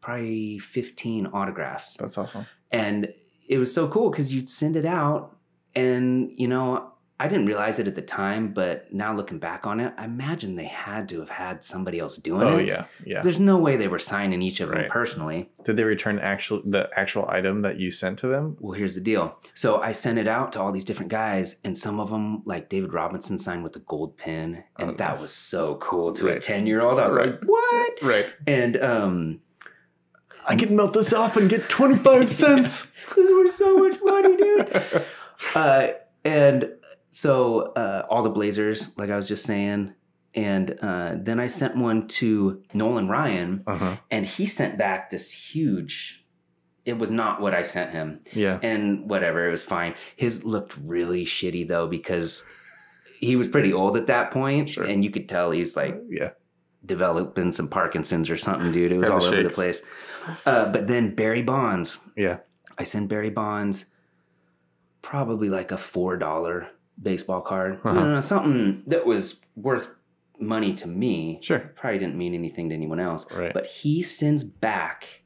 probably 15 autographs. That's awesome. And it was so cool because you'd send it out, and, you know, I didn't realize it at the time, but now looking back on it, I imagine they had to have had somebody else doing it. Oh, yeah, yeah. There's no way they were signing each of them personally. Did they return the actual item that you sent to them? Well, here's the deal. So I sent it out to all these different guys, and some of them, like David Robinson, signed with a gold pen, and that was so cool to a 10-year-old. I was like, what? Right. And I can melt this off and get 25 cents. This was so much money, dude. And so all the Blazers, like I was just saying, and then I sent one to Nolan Ryan, and he sent back this huge. It was not what I sent him. Yeah. And whatever, it was fine. His looked really shitty though, because he was pretty old at that point, and you could tell he's like developing some Parkinson's or something, dude. It was all over the place. But then Barry Bonds. Yeah. I sent Barry Bonds probably like a $4 baseball card. Something that was worth money to me. Sure. Probably didn't mean anything to anyone else. Right. But he sends back,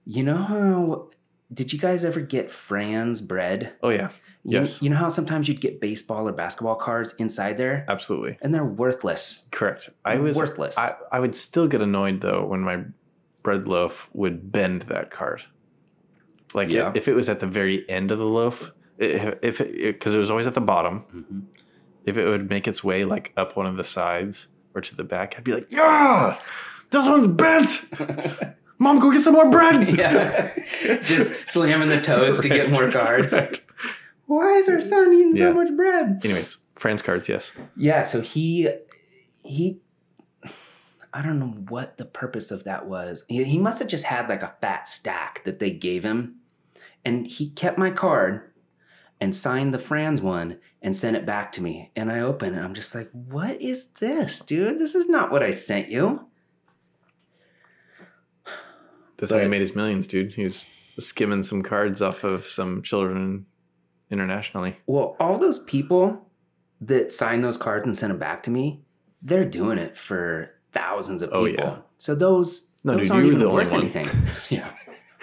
you know how, did you guys ever get Fran's bread? Oh, yeah. Yes. You know how sometimes you'd get baseball or basketball cards inside there? Absolutely. And they're worthless. Correct. Worthless. I would still get annoyed, though, when my bread loaf would bend that card. Like, if it was at the very end of the loaf, because it was always at the bottom, if it would make its way, like, up one of the sides or to the back, I'd be like, "Ah, this one's bent! Mom, go get some more bread!" Yeah. Just slamming the toes to get more cards. Right. Why is our son eating so much bread? Anyways, Fran's cards, yes. Yeah, so he I don't know what the purpose of that was. He must have just had like a fat stack that they gave him. And he kept my card and signed the Fran's one and sent it back to me. And I opened it. I'm just like, what is this, dude? This is not what I sent you. That's how he made his millions, dude. He was skimming some cards off of some children internationally. Well, all those people that signed those cards and sent them back to me, they're doing it for thousands of people. Yeah. So those dude, aren't even the worth only anything. Yeah.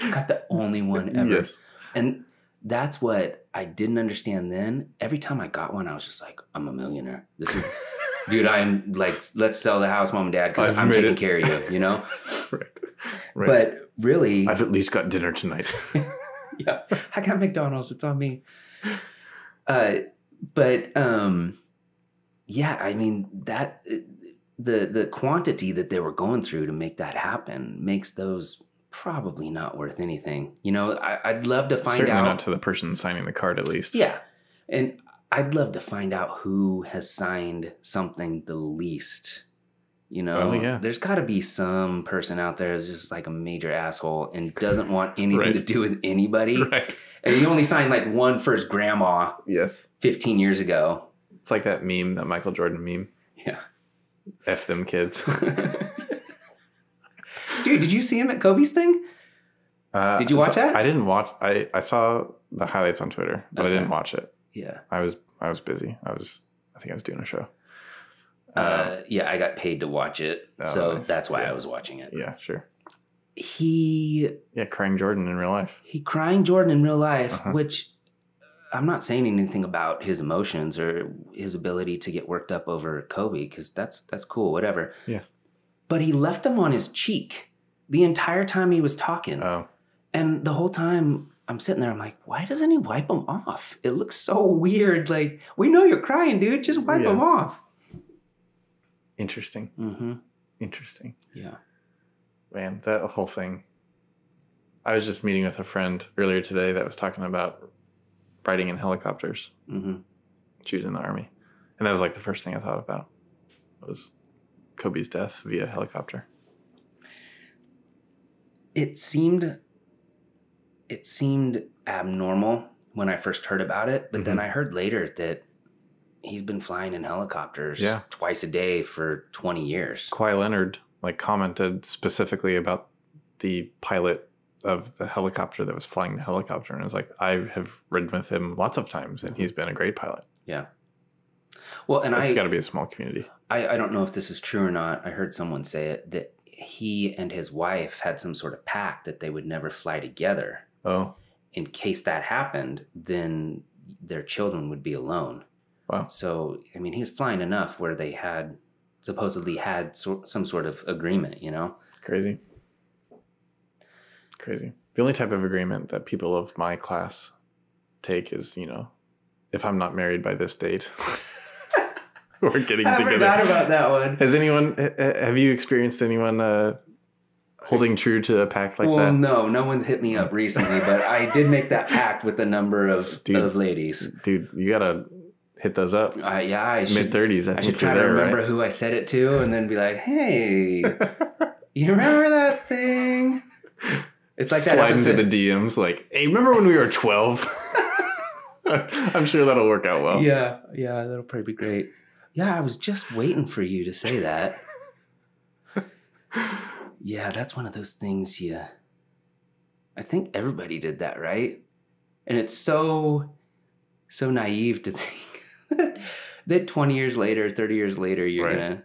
I got the only one ever. Yes. And that's what I didn't understand then. Every time I got one, I was just like, I'm a millionaire. This is, dude, I'm like, let's sell the house, mom and dad, because I'm taking care of you, you know? Right. But really, I've at least got dinner tonight. Yeah. I got McDonald's. It's on me. Yeah, I mean, that the quantity that they were going through to make that happen makes those probably not worth anything. You know, I'd love to find out. Certainly not to the person signing the card, at least. Yeah. And I'd love to find out who has signed something the least. You know, there's got to be some person out there who's just like a major asshole and doesn't want anything to do with anybody. Right. And he only signed like one for his grandma. Yes. 15 years ago. It's like that meme, that Michael Jordan meme. Yeah. F them kids. Dude, did you see him at Kobe's thing? Did you watch that? I didn't watch. I saw the highlights on Twitter, but I didn't watch it. Yeah. I was busy. I think I was doing a show. Yeah, I got paid to watch it. So nice. That's why I was watching it. Yeah, sure. Crying Jordan in real life. Crying Jordan in real life, which I'm not saying anything about his emotions or his ability to get worked up over Kobe, because that's cool, whatever. Yeah. But he left him on his cheek the entire time he was talking. Oh. And the whole time I'm sitting there, I'm like, why doesn't he wipe him off? It looks so weird. Like, we know you're crying, dude. Just wipe him off. Interesting. Mm-hmm. Interesting. Yeah. Man, that whole thing. I was just meeting with a friend earlier today that was talking about riding in helicopters. Mm-hmm. She was in the Army. And that was like the first thing I thought about was Kobe's death via helicopter. It seemed abnormal when I first heard about it, but then I heard later that he's been flying in helicopters twice a day for 20 years. Kawhi Leonard commented specifically about the pilot of the helicopter that was flying the helicopter, and was like, I have ridden with him lots of times, and he's been a great pilot. Yeah. Well, and it's got to be a small community. I don't know if this is true or not. I heard someone say it, that he and his wife had some sort of pact that they would never fly together. Oh. In case that happened, then their children would be alone. Wow. So, I mean, he was flying enough where they supposedly had some sort of agreement, you know? Crazy. The only type of agreement that people of my class take is, if I'm not married by this date, we're getting together. I forgot about that one. Have you experienced anyone holding true to a pact like that? Well, no one's hit me up recently, but I did make that pact with a number of ladies. Dude, you gotta hit those up. Yeah, I should. Mid-30s, I should try to remember who I said it to, and then be like, hey, you remember that thing? It's like slide into the DMs like, hey, remember when we were 12? I'm sure that'll work out well. Yeah, that'll probably be great. Yeah, I was just waiting for you to say that. Yeah, that's one of those things I think everybody did that, right? And it's so naive to think that 20 years later, 30 years later, you're gonna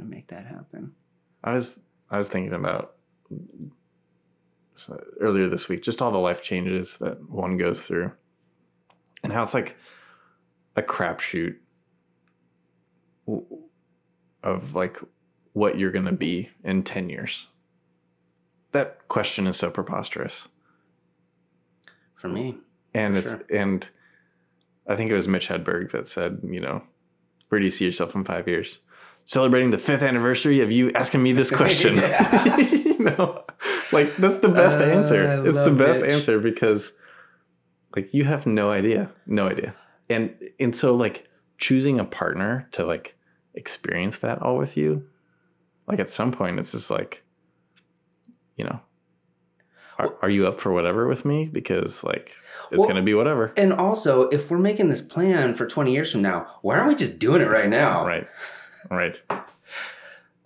make that happen. I was thinking about earlier this week, just all the life changes that one goes through, and how it's like a crapshoot of like what you're gonna be in 10 years. That question is so preposterous for me. And and I think it was Mitch Hedberg that said, where do you see yourself in 5 years? Celebrating the 5th anniversary of you asking me this question. Like that's the best answer. It's the best answer because like you have no idea. And so like choosing a partner to like experience that all with you, like at some point it's just like, are you up for whatever with me? Because like it's going to be whatever. And also, if we're making this plan for 20 years from now, why aren't we just doing it right now? Right.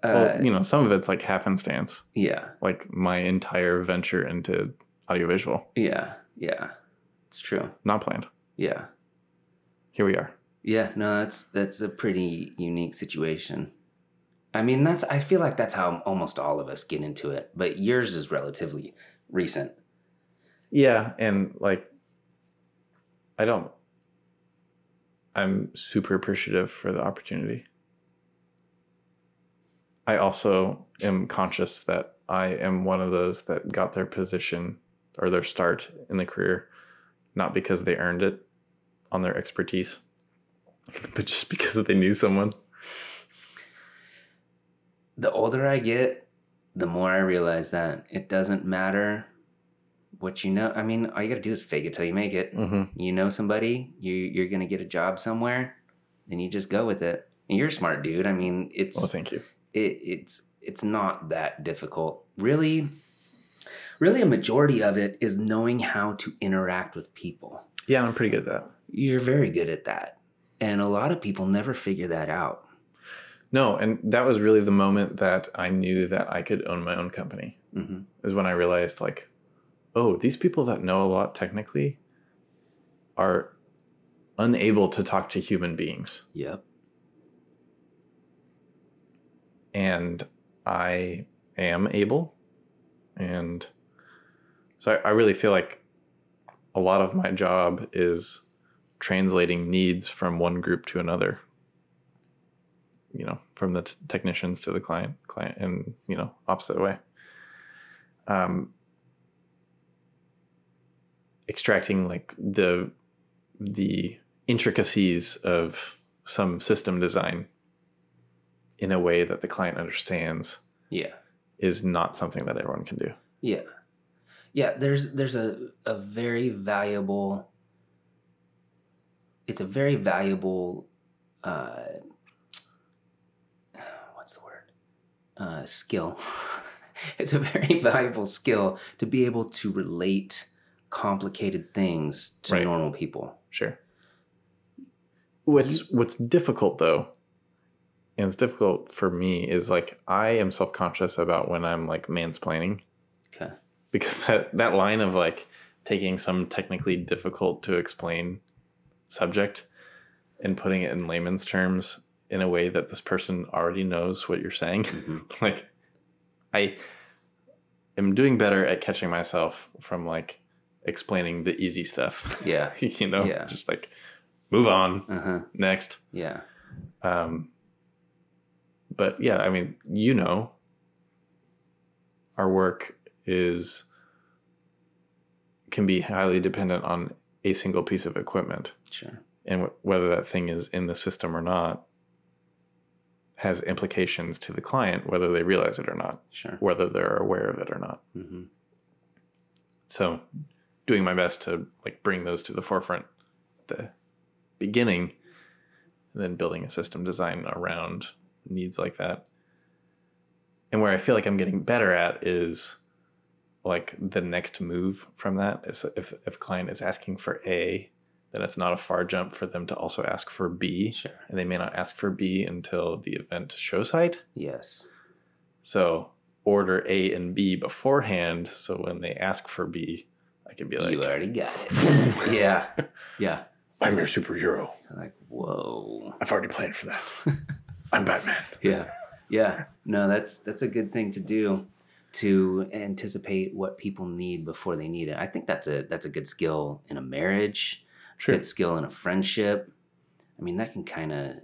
Well, some of it's like happenstance. Yeah. Like my entire venture into audiovisual. Yeah. It's true. Not planned. Yeah. Here we are. Yeah, no, that's a pretty unique situation. I mean, I feel like that's how almost all of us get into it, but yours is relatively recent. Yeah, and like I'm super appreciative for the opportunity. I also am conscious that I am one of those that got their position or their start in the career, not because they earned it on their expertise, but just because they knew someone. The older I get, the more I realize that it doesn't matter what you know. I mean, all you got to do is fake it till you make it. Mm-hmm. You know somebody, you're going to get a job somewhere, then you just go with it. And you're a smart dude. I mean, Well, thank you. It's not that difficult. Really, Really, a majority of it is knowing how to interact with people. Yeah, I'm pretty good at that. You're very good at that. And a lot of people never figure that out. No, and that was really the moment that I knew that I could own my own company. Mm-hmm. Is when I realized, like, oh, these people that know a lot technically are unable to talk to human beings. Yep. And I am able. And so I really feel like a lot of my job is translating needs from one group to another. You know, from the technicians to the client, and, you know, opposite way. Extracting like the intricacies of some system design in a way that the client understands. Yeah. Is not something that everyone can do. Yeah. Yeah, there's a very valuable, it's a very valuable what's the word? Skill. It's a very valuable skill to be able to relate complicated things to normal people. Sure. What's difficult though, and it's difficult for me, is like I am self-conscious about when I'm like mansplaining. Okay. Because that line of like taking some technically difficult to explain subject and putting it in layman's terms in a way that this person already knows what you're saying. Mm-hmm. Like I am doing better at catching myself from like explaining the easy stuff. Yeah. You know, just like move on, next. Yeah. But yeah, I mean, you know, our work can be highly dependent on a single piece of equipment. Sure. And whether that thing is in the system or not has implications to the client, whether they realize it or not. Sure. Whether they're aware of it or not. Mm-hmm. So doing my best to like bring those to the forefront at the beginning, and then building a system design around needs like that. And where I feel like I'm getting better at is like the next move from that is if a client is asking for A, then it's not a far jump for them to also ask for B. Sure. And they may not ask for B until the event show site. Yes. So order A and B beforehand, so when they ask for B, I can be like, you already got it. Yeah. Yeah. I'm your superhero. Like, whoa. I've already planned for that. I'm Batman. Yeah. Yeah. No, that's a good thing to do, to anticipate what people need before they need it. I think that's a good skill in a marriage. Sure. Good skill in a friendship. I mean, that can kind of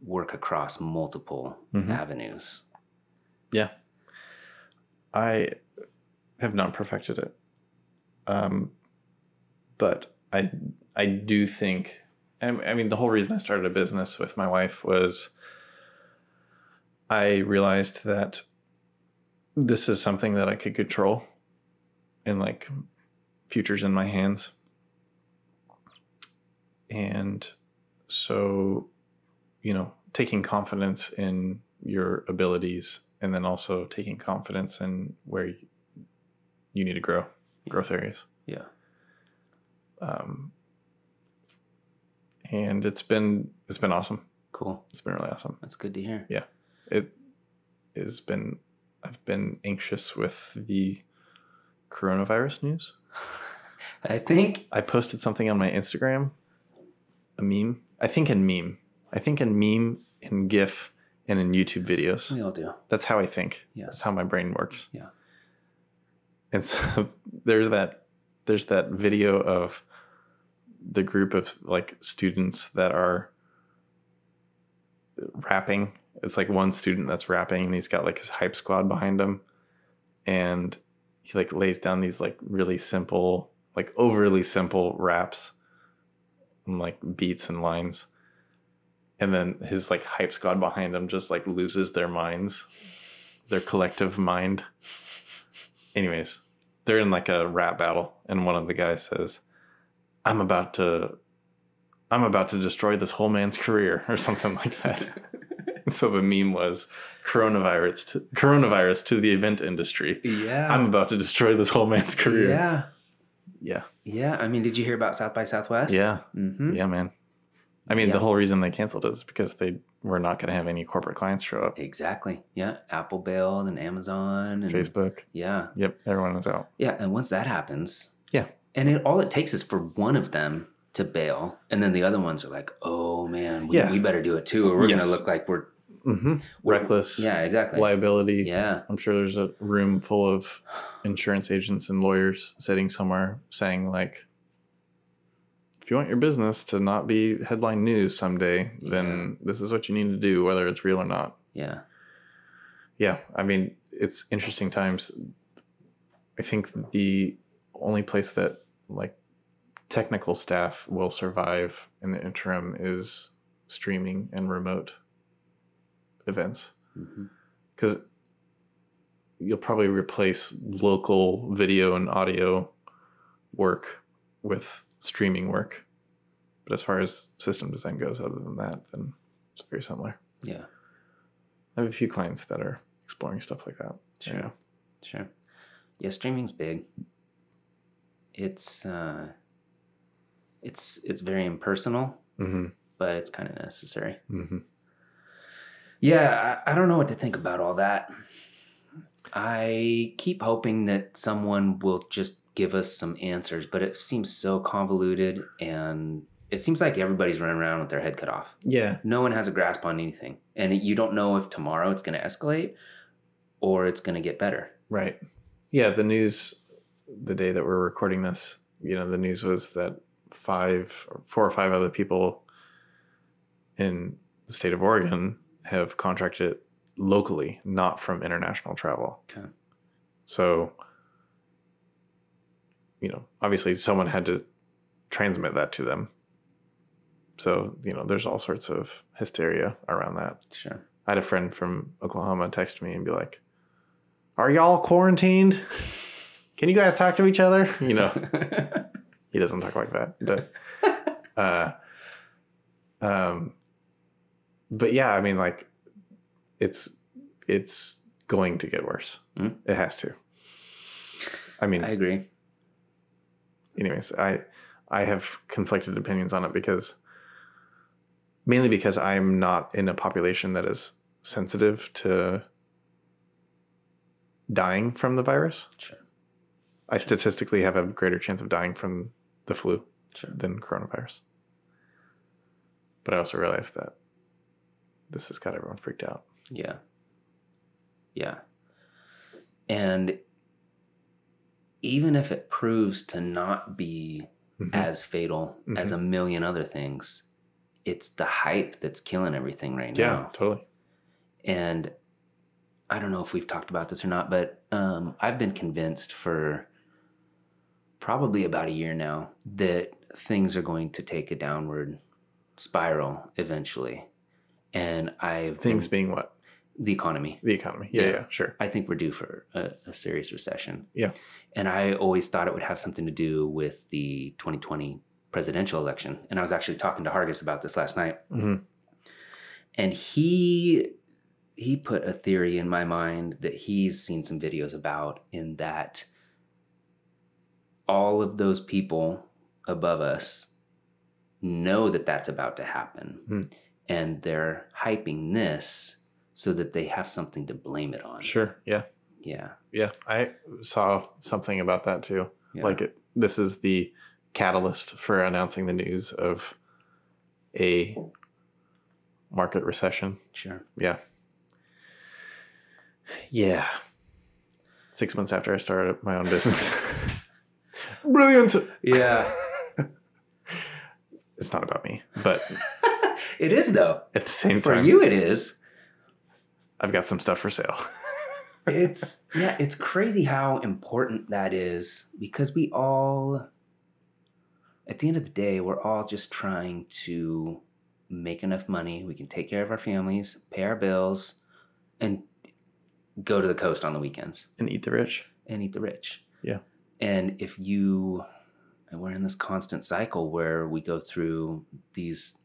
work across multiple avenues. Yeah. I have not perfected it. But I do think, and I mean, the whole reason I started a business with my wife was I realized that this is something that I could control and like future's in my hands. And so, you know, taking confidence in your abilities and then also taking confidence in where you need to grow, growth areas. Yeah. And it's been awesome. Cool. It's been really awesome. That's good to hear. Yeah. It has been, I've been anxious with the coronavirus news. I think I posted something on my Instagram, a meme. I think in meme, in GIF, and in YouTube videos. We all do. That's how I think. Yes. That's how my brain works. Yeah. And so there's that video of the group of like students that are rapping. It's like one student that's rapping and he's got like his hype squad behind him. And he like lays down these like really simple, like overly simple raps and like beats and lines. And then his like hype squad behind him just like loses their minds, their collective mind. Anyways, they're in like a rap battle and one of the guys says, I'm about to destroy this whole man's career or something like that. And so the meme was coronavirus to the event industry. Yeah. I'm about to destroy this whole man's career. Yeah. Yeah. Yeah. I mean, did you hear about South by Southwest? Yeah. Mm-hmm. Yeah, man. I mean, the whole reason they canceled it is because they were not going to have any corporate clients show up. Exactly. Yeah. Apple bailed and Amazon and Facebook. Yeah. Yep. Everyone was out. Yeah. And once that happens. Yeah. And all it takes is for one of them to bail. And then the other ones are like, oh, man, we better do it too. Or we're going to look like we're reckless. Yeah, exactly. Liability. Yeah. I'm sure there's a room full of insurance agents and lawyers sitting somewhere saying like, if you want your business to not be headline news someday, then this is what you need to do, whether it's real or not. Yeah. Yeah. I mean, it's interesting times. I think the only place that like technical staff will survive in the interim is streaming and remote events. Because you'll probably replace local video and audio work with streaming work, but as far as system design goes, other than that, then it's very similar. Yeah, I have a few clients that are exploring stuff like that. Sure. Yeah, streaming's big. It's very impersonal, but it's kind of necessary. Yeah, I don't know what to think about all that. I keep hoping that someone will just give us some answers, but it seems so convoluted, and it seems like everybody's running around with their head cut off. Yeah. No one has a grasp on anything. And you don't know if tomorrow it's going to escalate or it's going to get better. Right. Yeah, the news, the day that we're recording this, the news was that 4 or 5 other people in the state of Oregon have contracted locally, not from international travel. Okay. So, obviously someone had to transmit that to them. So, there's all sorts of hysteria around that. Sure. I had a friend from Oklahoma text me and be like, "Are y'all quarantined? Can you guys talk to each other?" He doesn't talk like that. But yeah, I mean, like, it's going to get worse. It has to. I mean, I agree. Anyways, I have conflicted opinions on it mainly because I'm not in a population that is sensitive to dying from the virus. Sure. I statistically have a greater chance of dying from the flu than coronavirus. But I also realize that this has got everyone freaked out. Yeah. Yeah. And even if it proves to not be as fatal as a million other things, it's the hype that's killing everything right now. Yeah, totally. And I don't know if we've talked about this or not, but I've been convinced for probably about a year now that things are going to take a downward spiral eventually. And being what? The economy. The economy. Yeah, sure. I think we're due for a serious recession. Yeah. And I always thought it would have something to do with the 2020 presidential election. And I was actually talking to Hargis about this last night. And he put a theory in my mind that he's seen some videos about, in that all of those people above us know that that's about to happen. And they're hyping this so that they have something to blame it on. Sure. Yeah. Yeah. Yeah. I saw something about that too. Yeah. Like this is the catalyst for announcing the news of a market recession. Sure. Yeah. Yeah. 6 months after I started my own business. Brilliant. Yeah. It's not about me, but it is, though. At the same time. For you, it is. I've got some stuff for sale. It's crazy how important that is, because we all, at the end of the day, we're all just trying to make enough money. We can take care of our families, pay our bills, and go to the coast on the weekends. And eat the rich. Yeah. And we're in this constant cycle where we go through these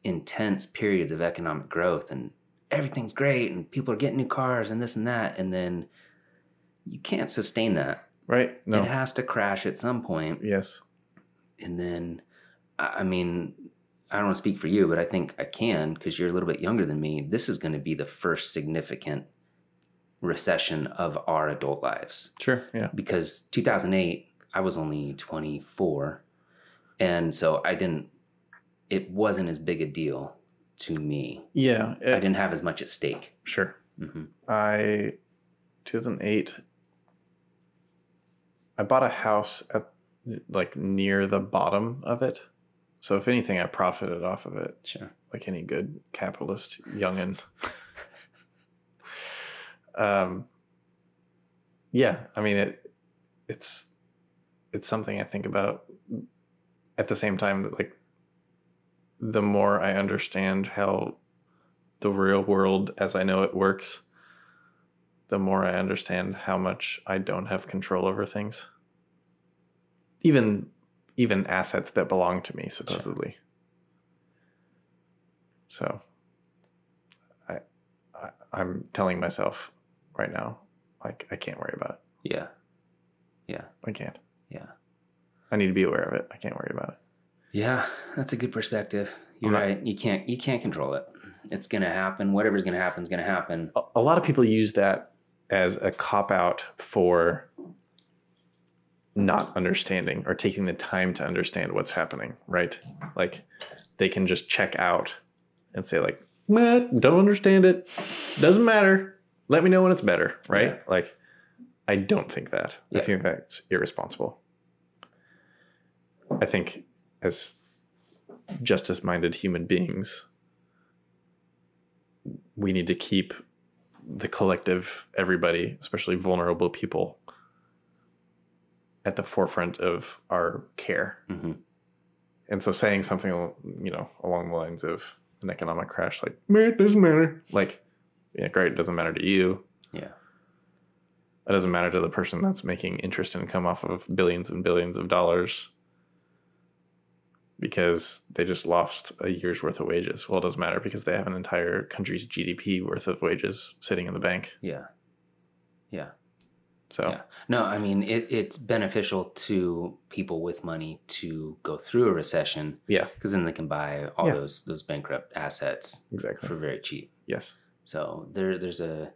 intense periods of economic growth, and everything's great and people are getting new cars and this and that. And then you can't sustain that. Right. No. It has to crash at some point. Yes. And then, I mean, I don't want to speak for you, but I think I can, because you're a little bit younger than me. This is going to be the first significant recession of our adult lives. Sure. Yeah. Because 2008, I was only 24. And so it wasn't as big a deal to me. Yeah. I didn't have as much at stake. Sure. Mm-hmm. 2008, I bought a house at like near the bottom of it. So if anything, I profited off of it. Sure. Like any good capitalist youngin'. Yeah, I mean, it's something I think about at the same time that, like, the more I understand how the real world as I know it works, the more I understand how much I don't have control over things. Even assets that belong to me, supposedly. Sure. So I'm telling myself right now, like, I can't worry about it. Yeah. Yeah. I can't. Yeah. I need to be aware of it. I can't worry about it. Yeah, that's a good perspective. You're right. You can't control it. It's going to happen. Whatever's going to happen is going to happen. A lot of people use that as a cop-out for not understanding or taking the time to understand what's happening, right? Like, they can just check out and say, like, don't understand it. Doesn't matter. Let me know when it's better, right? Yeah. Like, I don't think that. Yeah. I think that's irresponsible. I think as justice-minded human beings, we need to keep the collective, everybody, especially vulnerable people, at the forefront of our care. Mm-hmm. And so saying something, along the lines of an economic crash, like, it doesn't matter. Like, yeah, great, it doesn't matter to you. Yeah. It doesn't matter to the person that's making interest income off of billions and billions of dollars because they just lost a year's worth of wages. Well, it doesn't matter because they have an entire country's GDP worth of wages sitting in the bank. Yeah. Yeah. So, yeah. No, I mean, it's beneficial to people with money to go through a recession. Yeah. Because then they can buy all those bankrupt assets for very cheap. Yes. So there's a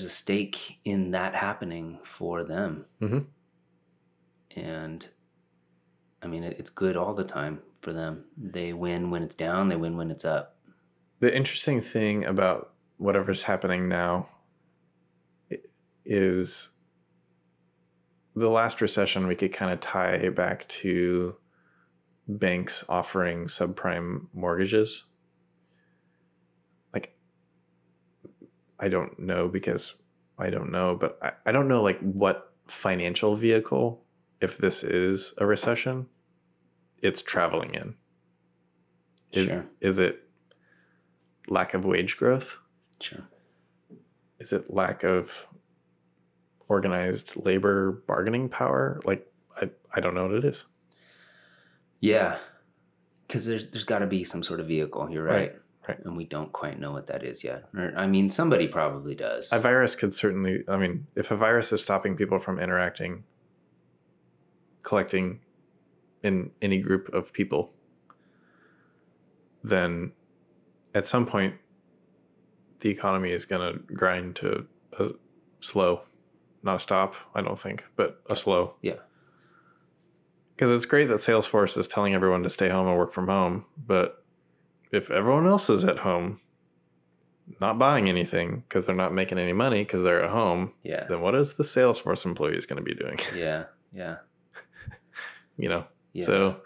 stake in that happening for them. Mm-hmm. And I mean, it's good all the time for them. They win when it's down. They win when it's up. The interesting thing about whatever's happening now is the last recession we could kind of tie back to banks offering subprime mortgages. Like, I don't know because I don't know, but I don't know, like, what financial vehicle, if this is a recession, it's traveling in. Sure. Is it lack of wage growth? Sure. Is it lack of organized labor bargaining power? Like, I don't know what it is. Yeah. Because there's got to be some sort of vehicle. You're right. Right. And we don't quite know what that is yet. Or, I mean, somebody probably does. A virus could certainly, I mean, if a virus is stopping people from interacting, collecting in any group of people, then at some point the economy is going to grind to a slow, not a stop, I don't think, but a slow. Yeah. Because it's great that Salesforce is telling everyone to stay home and work from home, but if everyone else is at home not buying anything because they're not making any money because they're at home, then what is the Salesforce employees going to be doing? Yeah. Yeah. So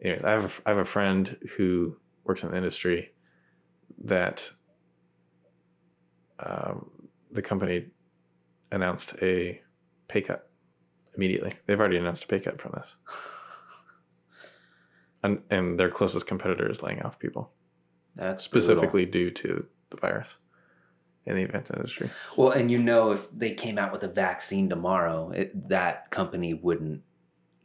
anyways, I have a friend who works in the industry that the company announced a pay cut immediately. They've already announced a pay cut from this. And their closest competitor is laying off people. That's specifically brutal. Due to the virus in the event industry. Well, and if they came out with a vaccine tomorrow, that company wouldn't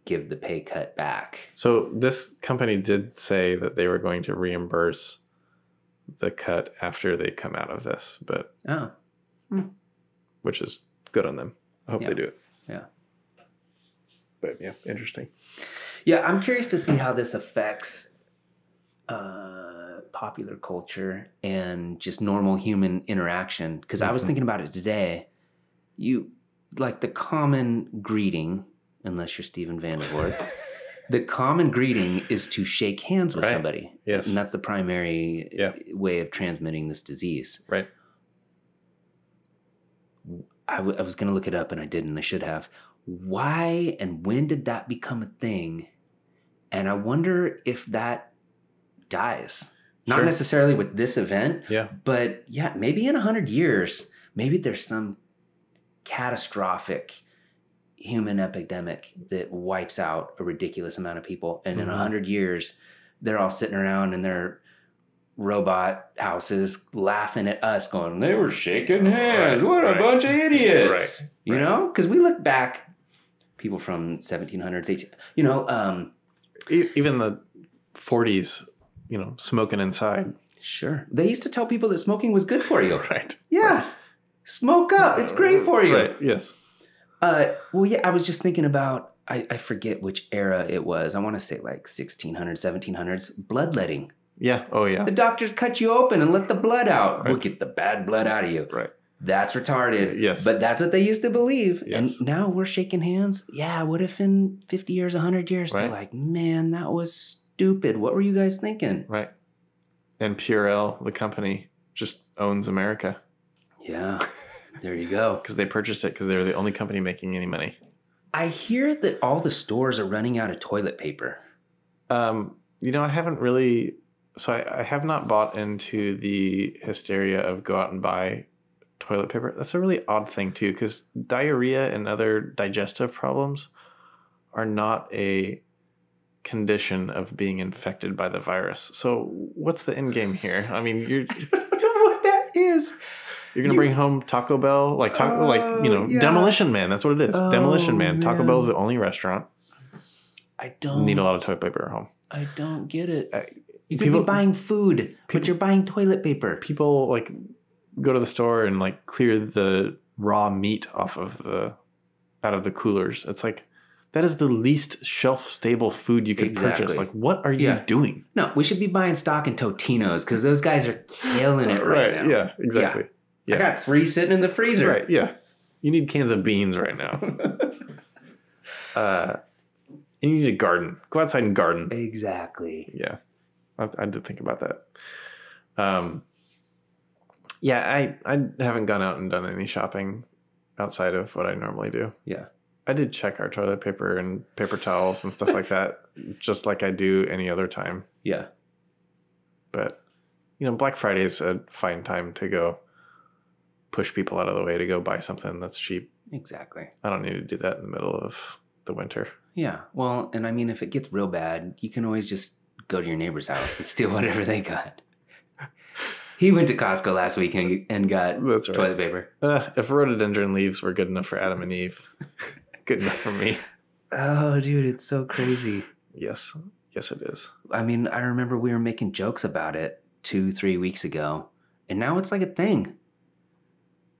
give the pay cut back. So this company did say that they were going to reimburse the cut after they come out of this, but which is good on them. I hope they do it. Yeah. But yeah, interesting. Yeah, I'm curious to see how this affects popular culture and just normal human interaction. Because I was thinking about it today. You like the common greeting, unless you're Steven Vandervort, the common greeting is to shake hands with somebody. Yes. And that's the primary way of transmitting this disease. Right. I was going to look it up and I didn't. I should have. Why and when did that become a thing? And I wonder if that dies. Not necessarily with this event, but yeah, maybe in 100 years, maybe there's some catastrophic human epidemic that wipes out a ridiculous amount of people. And in 100 years, they're all sitting around in their robot houses laughing at us going, they were shaking hands. What a bunch of idiots. You know? Because we look back, people from 1700s, 18, you know. Even the 40s, you know, smoking inside. Sure. They used to tell people that smoking was good for you. Right. Yeah. Right. Smoke up. It's great for you. Right. Yes. Well, yeah, I was just thinking about, I forget which era it was. I want to say like 1600s, 1700s, bloodletting. Yeah. Oh, yeah. The doctors cut you open and let the blood out. Right. We'll get the bad blood out of you. Right. That's retarded. Yes. But that's what they used to believe. Yes. And now we're shaking hands. Yeah. What if in 50 years, 100 years, they're like, man, that was stupid. What were you guys thinking? Right. And Purell, the company, just owns America. Yeah. There you go. Because they purchased it because they were the only company making any money. I hear that all the stores are running out of toilet paper. You know, I haven't really... So I have not bought into the hysteria of go out and buy toilet paper. That's a really odd thing, too, because diarrhea and other digestive problems are not a condition of being infected by the virus. So what's the end game here? I mean, you're... I don't know what that is. You're going to bring home Taco Bell? Like, Demolition Man. That's what it is. Demolition Man. Taco Bell is the only restaurant. I don't... Need a lot of toilet paper at home. I don't get it. You could be buying food, but you're buying toilet paper. People like go to the store and like clear the raw meat out of the coolers. It's like that is the least shelf stable food you could purchase. Like, what are you doing? No, we should be buying stock in Totino's because those guys are killing it right now. Yeah, exactly. Yeah. I got 3 sitting in the freezer. Right. Yeah, you need cans of beans right now. And you need a garden. Go outside and garden. Exactly. Yeah. I did think about that. Yeah, I haven't gone out and done any shopping outside of what I normally do. Yeah. I did check our toilet paper and paper towels and stuff like that, just like I do any other time. Yeah. But, you know, Black Friday is a fine time to go push people out of the way to go buy something that's cheap. Exactly. I don't need to do that in the middle of the winter. Yeah. Well, and I mean, if it gets real bad, you can always just go to your neighbor's house and steal whatever they got. He went to Costco last week and got toilet paper. If rhododendron leaves were good enough for Adam and Eve, good enough for me. Oh, dude, it's so crazy. Yes. Yes, it is. I mean, I remember we were making jokes about it 2-3 weeks ago, and now it's like a thing.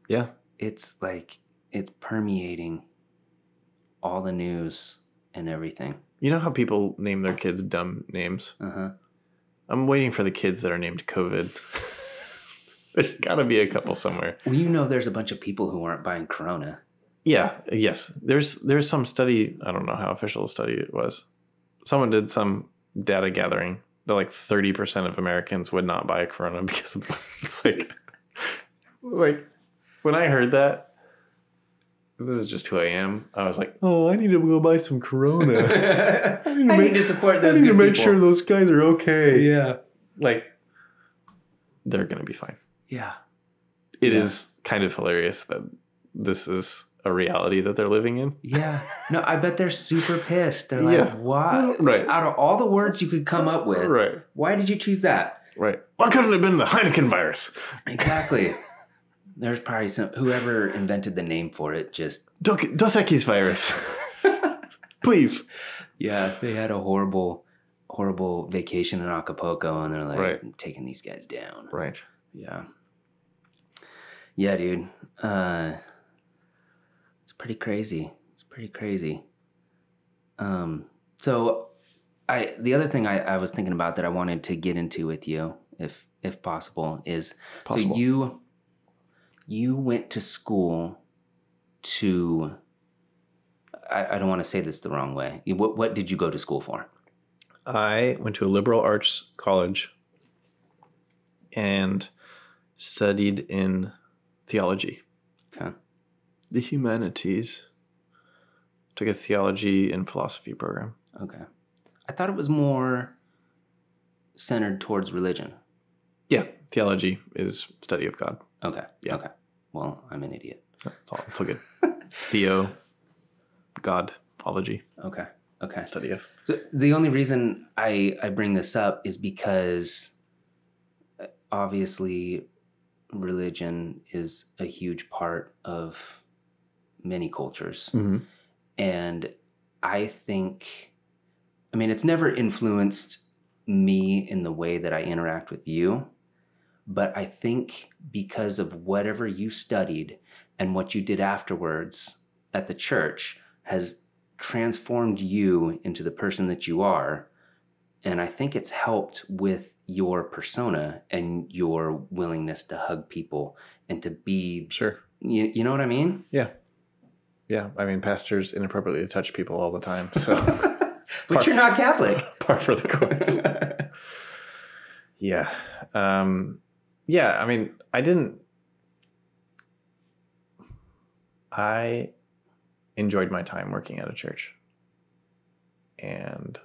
Yeah. It's like, it's permeating all the news and everything. You know how people name their kids dumb names? Uh-huh. I'm waiting for the kids that are named COVID. There's got to be a couple somewhere. Well, you know there's a bunch of people who aren't buying Corona. Yeah, yes. There's some study, I don't know how official a study it was. Someone did some data gathering that like 30% of Americans would not buy a Corona because of it's like when I heard that, this is just who I am. I was like, oh, I need to go buy some Corona. I need to support those. I need to make sure those guys are okay. Yeah. Like, they're going to be fine. Yeah. It is kind of hilarious that this is a reality that they're living in. Yeah. No, I bet they're super pissed. They're like, why? Right. Out of all the words you could come up with, right. Why did you choose that? Right. Why couldn't it have been the Heineken virus? Exactly. There's probably whoever invented the name for it just... Dos Equis virus. Please. Yeah, they had a horrible horrible vacation in Acapulco, and they're like, Right. I'm taking these guys down. Right. Yeah. Yeah, dude. It's pretty crazy. It's pretty crazy. So the other thing I was thinking about that I wanted to get into with you, if possible, is so you went to school to, I don't want to say this the wrong way. What did you go to school for? I went to a liberal arts college and studied in theology. Okay. The humanities. Took a theology and philosophy program. Okay. I thought it was more centered towards religion. Yeah, theology is study of God. Okay. Yeah. Okay. Well, I'm an idiot. It's all good. Theo, Godology. Okay. Okay. Study of. So the only reason I bring this up is because obviously religion is a huge part of many cultures. Mm-hmm. And I think, I mean, it's never influenced me in the way that I interact with you, but I think because of whatever you studied and what you did afterwards at the church has transformed you into the person that you are. And I think it's helped with your persona and your willingness to hug people and to be... Sure. You know what I mean? Yeah. Yeah. I mean, pastors inappropriately touch people all the time. So, but you're not Catholic. Par for the course. Yeah. Yeah. I mean, I enjoyed my time working at a church, but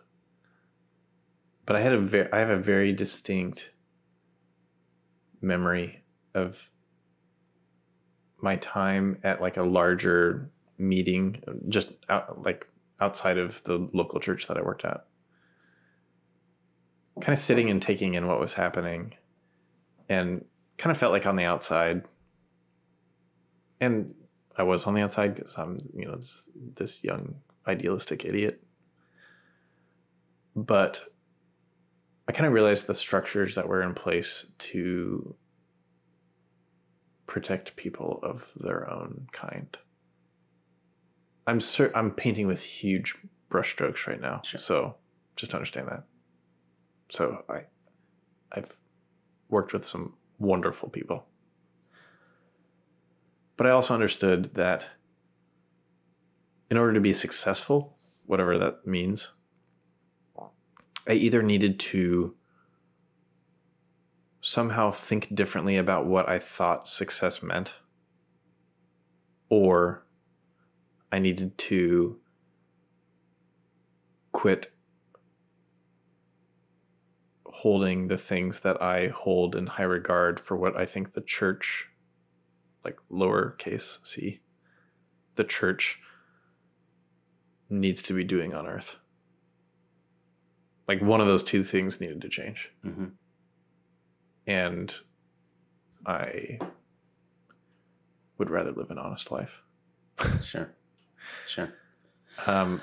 I have a very distinct memory of my time at like a larger meeting, just outside of the local church that I worked at, kind of sitting and taking in what was happening, and kind of felt like on the outside. And I was on the outside because I'm, this young idealistic idiot. But I kind of realized the structures that were in place to protect people of their own kind. I'm painting with huge brushstrokes right now. Sure. So just understand that. So I've worked with some wonderful people. But I also understood that in order to be successful, whatever that means, I either needed to somehow think differently about what I thought success meant, or I needed to quit holding the things that I hold in high regard for what I think the church, like lowercase c, the church needs to be doing on earth. Like one of those two things needed to change. Mm-hmm. And I would rather live an honest life. Sure. Sure. I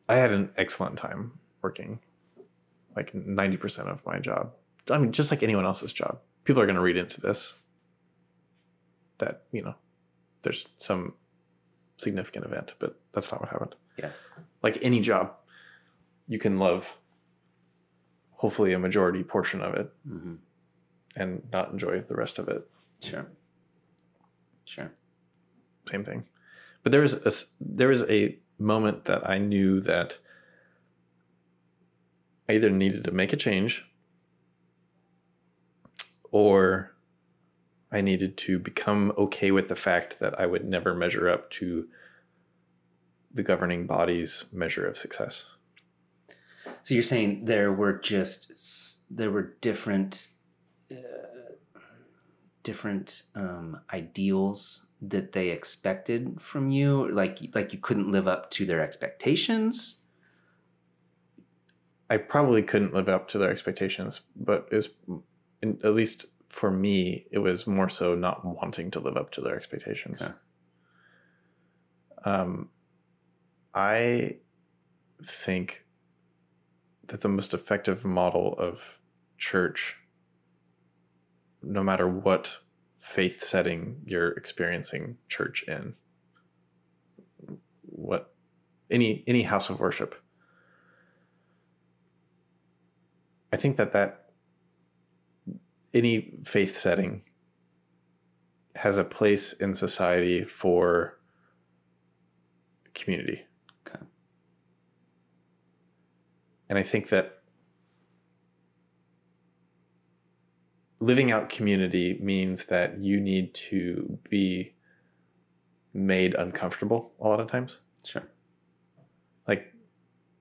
had an excellent time working, like 90% of my job. I mean, just like anyone else's job. People are going to read into this that, there's some significant event, but that's not what happened. Yeah. Like any job, you can love hopefully a majority portion of it, mm-hmm. and not enjoy the rest of it. Sure. Sure. Same thing. But there was a moment that I knew that I either needed to make a change or I needed to become okay with the fact that I would never measure up to the governing body's measure of success. So you're saying there were different ideals that they expected from you, like you couldn't live up to their expectations? I probably couldn't live up to their expectations, but at least for me, it was more so not wanting to live up to their expectations. Okay. I think that the most effective model of church, no matter what faith setting you're experiencing church in, what any house of worship, I think that any faith setting has a place in society for community. Okay. And I think that living out community means that you need to be made uncomfortable a lot of times. Sure. Like,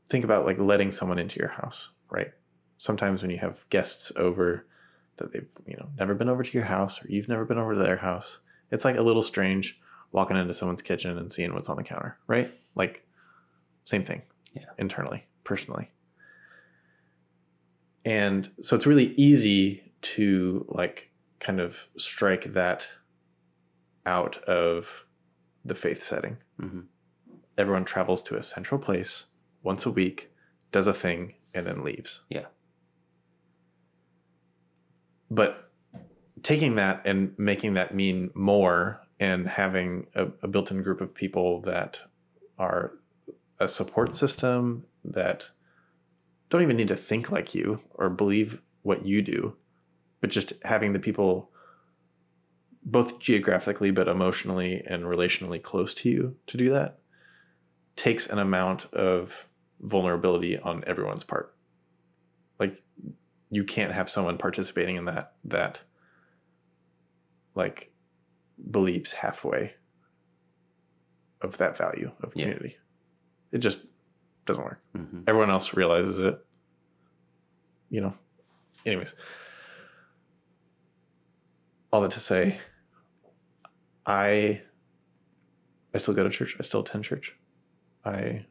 think about like letting someone into your house, right? Sometimes when you have guests over that they've, never been over to your house, or you've never been over to their house, it's like a little strange walking into someone's kitchen and seeing what's on the counter, right? Like, same thing. Yeah. Internally, personally. And so it's really easy to like kind of strike that out of the faith setting. Mm-hmm. Everyone travels to a central place once a week, does a thing, and then leaves. Yeah. But taking that and making that mean more, and having a built-in group of people that are a support system, that don't even need to think like you or believe what you do, but just having the people both geographically but emotionally and relationally close to you to do that, takes an amount of vulnerability on everyone's part. Like, you can't have someone participating in that like believes halfway of that value of community. It just doesn't work. Mm-hmm. Everyone else realizes it, anyways. All that to say, I still go to church. I still attend church. I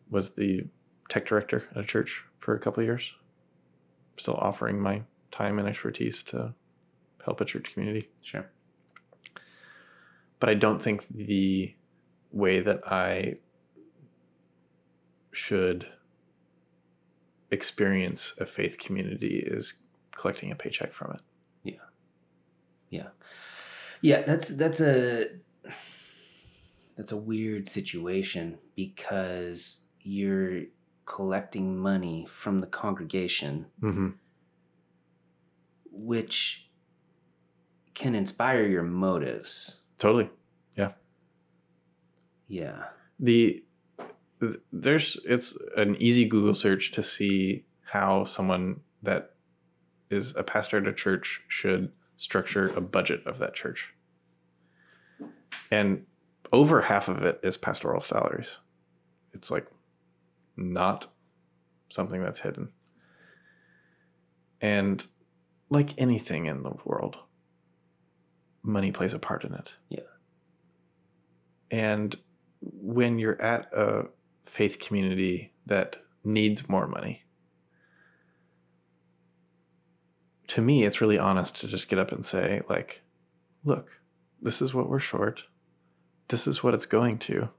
was the tech director at a church for a couple of years. Still offering my time and expertise to help a church community. Sure. But I don't think the way that I should experience a faith community is collecting a paycheck from it. Yeah, that's a weird situation, because you're collecting money from the congregation, mm-hmm. which can inspire your motives. Totally. Yeah. It's an easy Google search to see how someone that is a pastor at a church should structure a budget of that church. And over half of it is pastoral salaries. It's like not something that's hidden. And like anything in the world, money plays a part in it. Yeah. And when you're at a faith community that needs more money, to me, it's really honest to just get up and say, like, look, this is what we're short. This is what it's going to.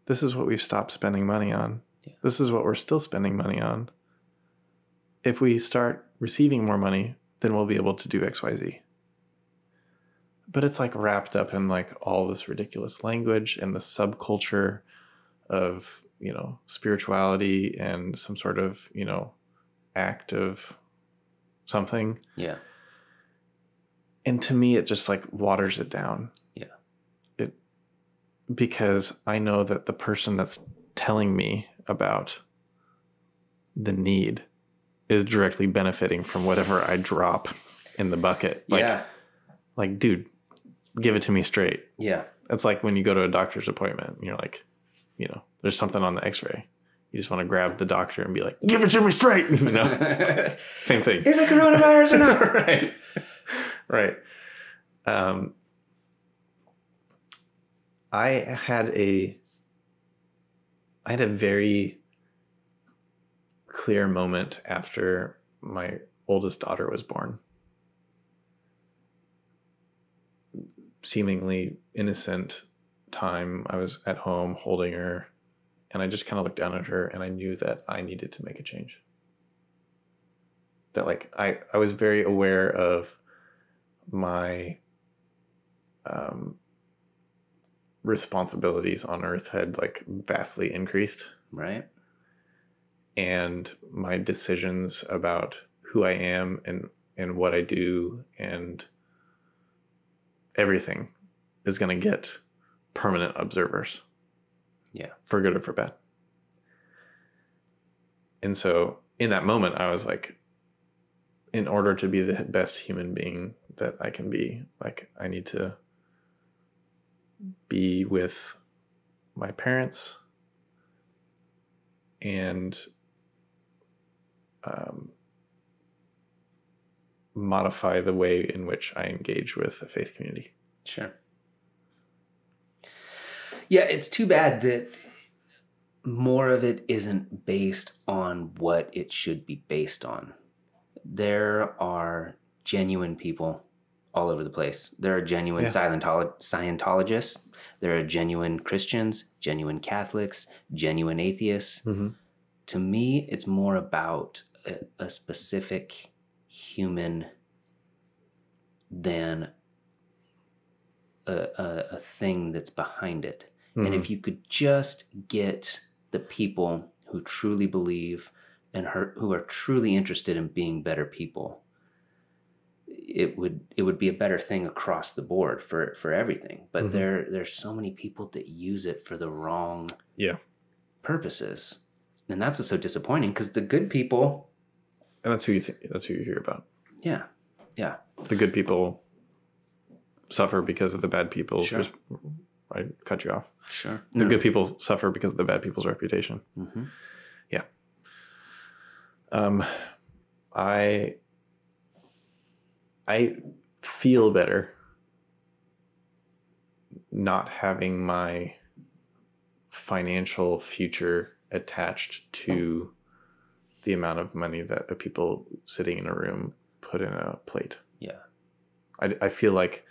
This is what we've stopped spending money on. Yeah. This is what we're still spending money on. If we start receiving more money, then we'll be able to do X, Y, Z. But it's like wrapped up in like all this ridiculous language and the subculture of, spirituality and some sort of, act of something. Yeah. And to me, it just like waters it down. Yeah. Because I know that the person that's telling me about the need is directly benefiting from whatever I drop in the bucket. Like, dude, give it to me straight. Yeah. It's like when you go to a doctor's appointment and you're like, there's something on the x-ray. You just want to grab the doctor and be like, give it to me straight. Same thing. Is it coronavirus or not? Right. I had a very clear moment after my oldest daughter was born. Seemingly innocent time. I was at home holding her, And I just kind of looked down at her, and I knew that I needed to make a change. That like I was very aware of my responsibilities on earth had like vastly increased. Right. And my decisions about who I am and what I do and everything is going to get permanent observers. Yeah. For good or for bad. And so in that moment, I was like, in order to be the best human being that I can be, like, I need to be with my parents and modify the way in which I engage with the faith community. Sure. Yeah, it's too bad that more of it isn't based on what it should be based on. There are genuine people all over the place. There are genuine Scientologists. There are genuine Christians, genuine Catholics, genuine atheists. Mm-hmm. To me, it's more about a specific human than a thing that's behind it. Mm-hmm. And if you could just get the people who truly believe and who are truly interested in being better people, it would be a better thing across the board for everything. But mm-hmm. there's so many people that use it for the wrong purposes. And that's what's so disappointing, because the good people, and that's who you hear about. Yeah. Yeah. The good people suffer because of the bad people's Sure. I cut you off. Sure. The good people suffer because of the bad people's reputation. Mm-hmm. Yeah. I feel better not having my financial future attached to the amount of money that the people sitting in a room put in a plate. Yeah. I feel like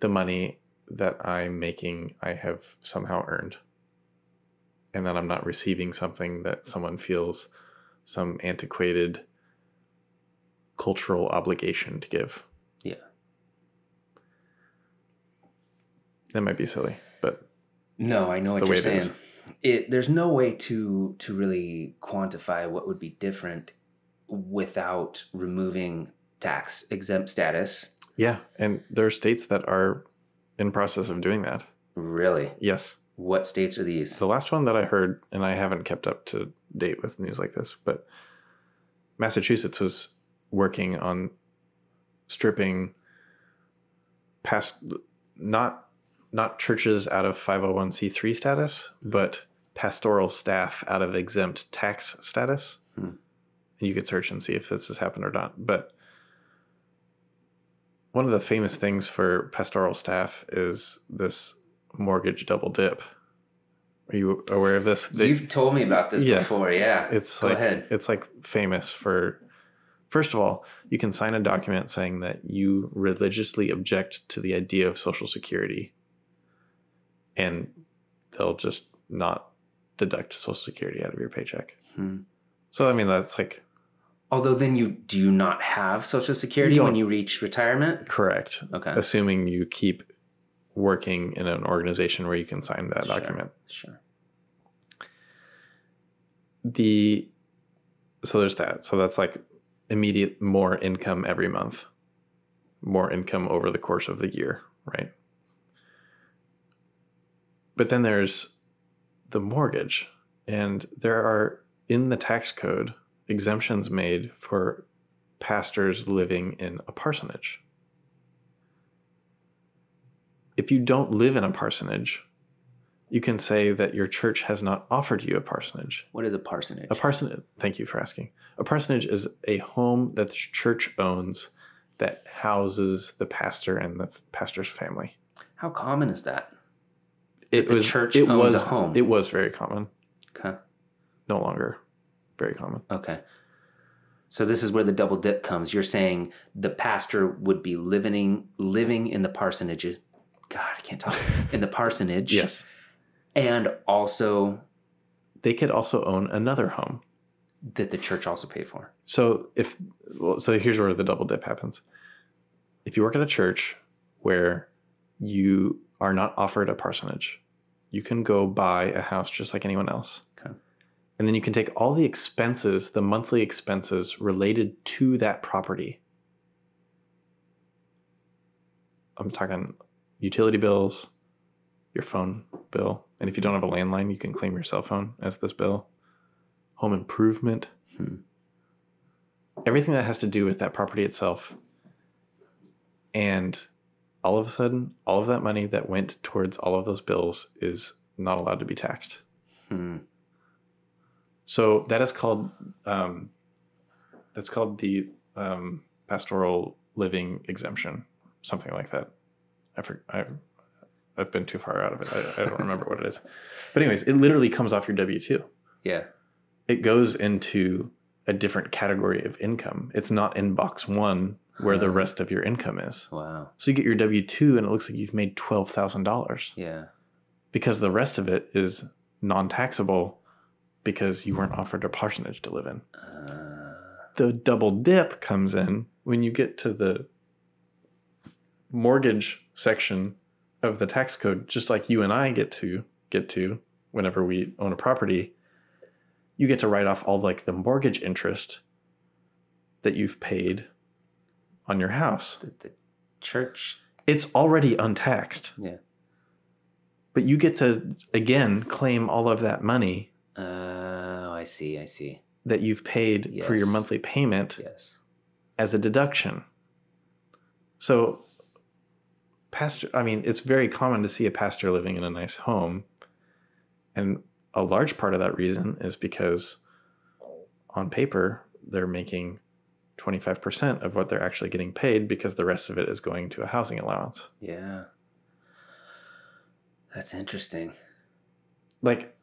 the money that I'm making, I have somehow earned, and that I'm not receiving something that someone feels some antiquated cultural obligation to give. Yeah. That might be silly, but no, I know what you're saying. There's no way to really quantify what would be different without removing tax exempt status. Yeah, and there are states that are in process of doing that. Really? Yes. What states are these? The last one that I heard, and I haven't kept up to date with news like this, but Massachusetts was working on stripping past not churches out of 501c3 status, but pastoral staff out of exempt tax status. And you could search and see if this has happened or not. But one of the famous things for pastoral staff is this mortgage double dip. Are you aware of this? You've told me about this before, yeah. Go ahead. It's like famous for, first of all, you can sign a document saying that you religiously object to the idea of Social Security, and they'll just not deduct Social Security out of your paycheck. So, I mean, that's like... Although then do you not have Social Security when you reach retirement? Correct. Okay. Assuming you keep working in an organization where you can sign that document. Sure. So there's that. So that's like immediate more income every month, more income over the course of the year, right? But then there's the mortgage, and there are in the tax code exemptions made for pastors living in a parsonage. If you don't live in a parsonage, you can say that your church has not offered you a parsonage. What is a parsonage? Thank you for asking. A parsonage is a home that the church owns that houses the pastor and the pastor's family. How common is that? The church owns a home. It was very common. Okay. No longer very common. Okay. So this is where the double dip comes. You're saying the pastor would be living in the parsonage. God, I can't talk. In the parsonage. Yes. And also they could also own another home that the church also paid for. So so here's where the double dip happens. If you work at a church where you are not offered a parsonage, you can go buy a house just like anyone else. Okay. And then you can take all the expenses, the monthly expenses related to that property. I'm talking utility bills, your phone bill. And if you don't have a landline, you can claim your cell phone as this bill. Home improvement. Everything that has to do with that property itself. And all of a sudden, all of that money that went towards all of those bills is not allowed to be taxed. So that is called the pastoral living exemption, something like that. I've been too far out of it. I don't remember what it is. But anyways, it literally comes off your W-2. Yeah. It goes into a different category of income. It's not in box 1 where the rest of your income is. Wow. So you get your W-2 and it looks like you've made $12,000. Yeah. Because the rest of it is non-taxable because you weren't offered a parsonage to live in. The double dip comes in when you get to the mortgage section of the tax code, just like you and I get to whenever we own a property. You get to write off all like the mortgage interest that you've paid on your house. The church. It's already untaxed. Yeah. But you get to, again, claim all of that money. Oh, I see. That you've paid for your monthly payment as a deduction. So, it's very common to see a pastor living in a nice home. And a large part of that reason is because on paper, they're making 25% of what they're actually getting paid because the rest of it is going to a housing allowance. Yeah. That's interesting. Like,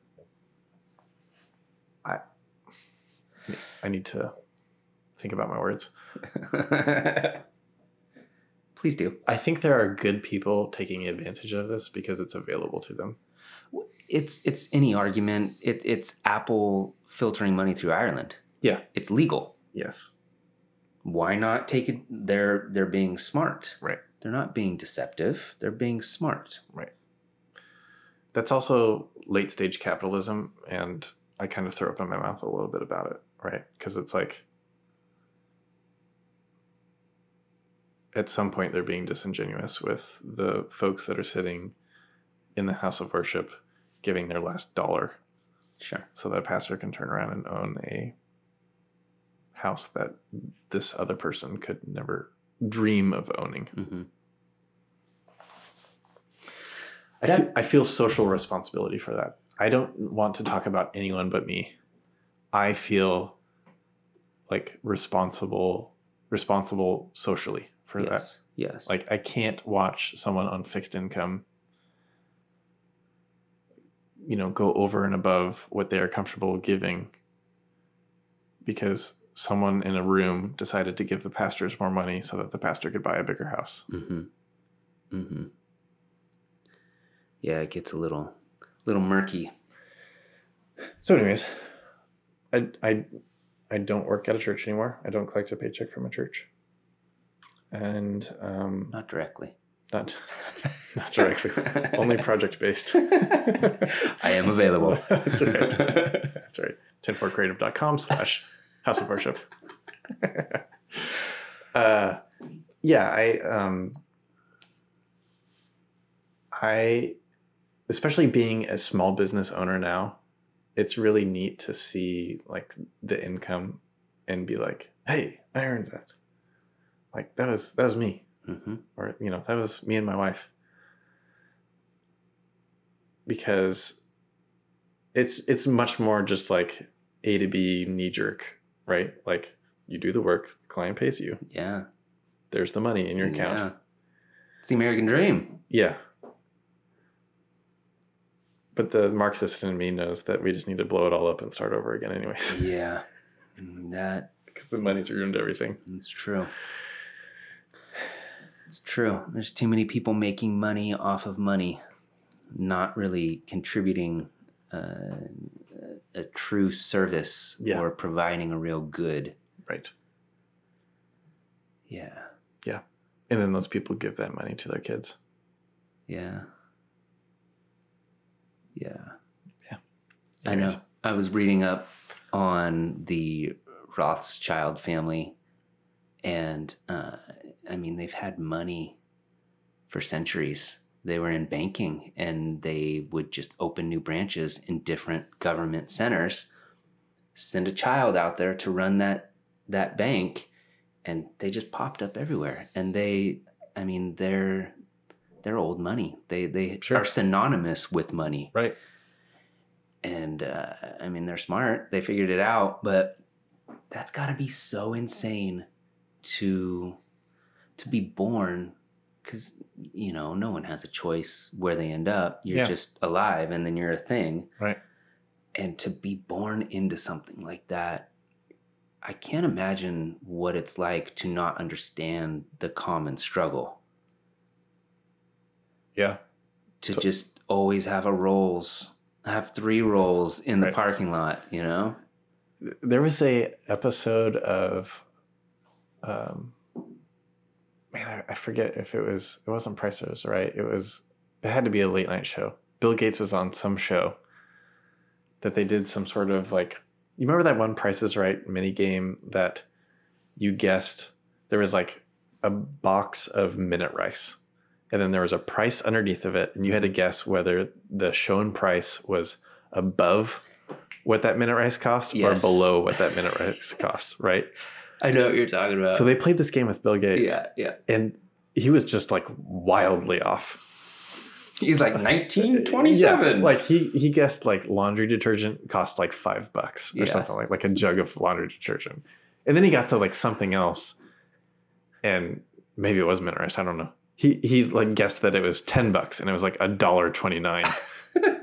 I need to think about my words. Please do. I think there are good people taking advantage of this because it's available to them. It's any argument. It's Apple filtering money through Ireland. Yeah. It's legal. Yes. Why not take it? They're being smart. Right. They're not being deceptive. They're being smart. Right. That's also late stage capitalism, and I kind of throw up in my mouth a little bit about it, right? Because it's like at some point they're being disingenuous with the folks that are sitting in the house of worship giving their last dollar. Sure. So that a pastor can turn around and own a house that this other person could never dream of owning. Mm-hmm. I feel social responsibility for that. I don't want to talk about anyone but me. I feel like responsible socially for that. Yes. Like I can't watch someone on fixed income, go over and above what they are comfortable giving because someone in a room decided to give the pastors more money so that the pastor could buy a bigger house. Mm-hmm. Mm-hmm. Yeah, it gets a little murky. So anyways, I don't work at a church anymore. I don't collect a paycheck from a church. And not directly. Not directly. Only project based. I am available. That's right. That's right. 10forcreative.com/house of worship. I especially being a small business owner now, it's really neat to see like the income and be like, hey, I earned that. Like that was me. Mm-hmm. Or, that was me and my wife. Because it's much more just like A to B knee jerk, right? Like you do the work, the client pays you. Yeah. There's the money in your account. Yeah. It's the American dream. Yeah. But the Marxist in me knows that we just need to blow it all up and start over again anyways. Yeah. Because the money's ruined everything. It's true. It's true. There's too many people making money off of money, not really contributing a true service or providing a real good. Right. Yeah. Yeah. And then those people give that money to their kids. Yeah. Yeah. Yeah. I know. I was reading up on the Rothschild family, and I mean, they've had money for centuries. They were in banking, and they would just open new branches in different government centers, send a child out there to run that bank, and they just popped up everywhere. And they're old money. They are synonymous with money. Right. And I mean, they're smart. They figured it out, but that's got to be so insane to be born, because, you know, no one has a choice where they end up. You're just alive, and then you're a thing. Right. And to be born into something like that, I can't imagine what it's like to not understand the common struggle. Yeah. To just always have have 3 rolls in the parking lot, you know? There was a episode of, I forget if it wasn't Price is Right. It had to be a late night show. Bill Gates was on some show that they did some sort of like, you remember that one Price is Right mini game that you guessed there was like a box of minute rice, and then there was a price underneath of it, and you had to guess whether the shown price was above what that minute rice cost or below what that minute rice cost, right? I know what you're talking about. So they played this game with Bill Gates. Yeah. And he was just like wildly off. He's like 1927. Like he guessed like laundry detergent cost like $5 or something, like a jug of laundry detergent. And then he got to like something else, and maybe it was minute rice, I don't know. He like guessed that it was $10 and it was like $1.29.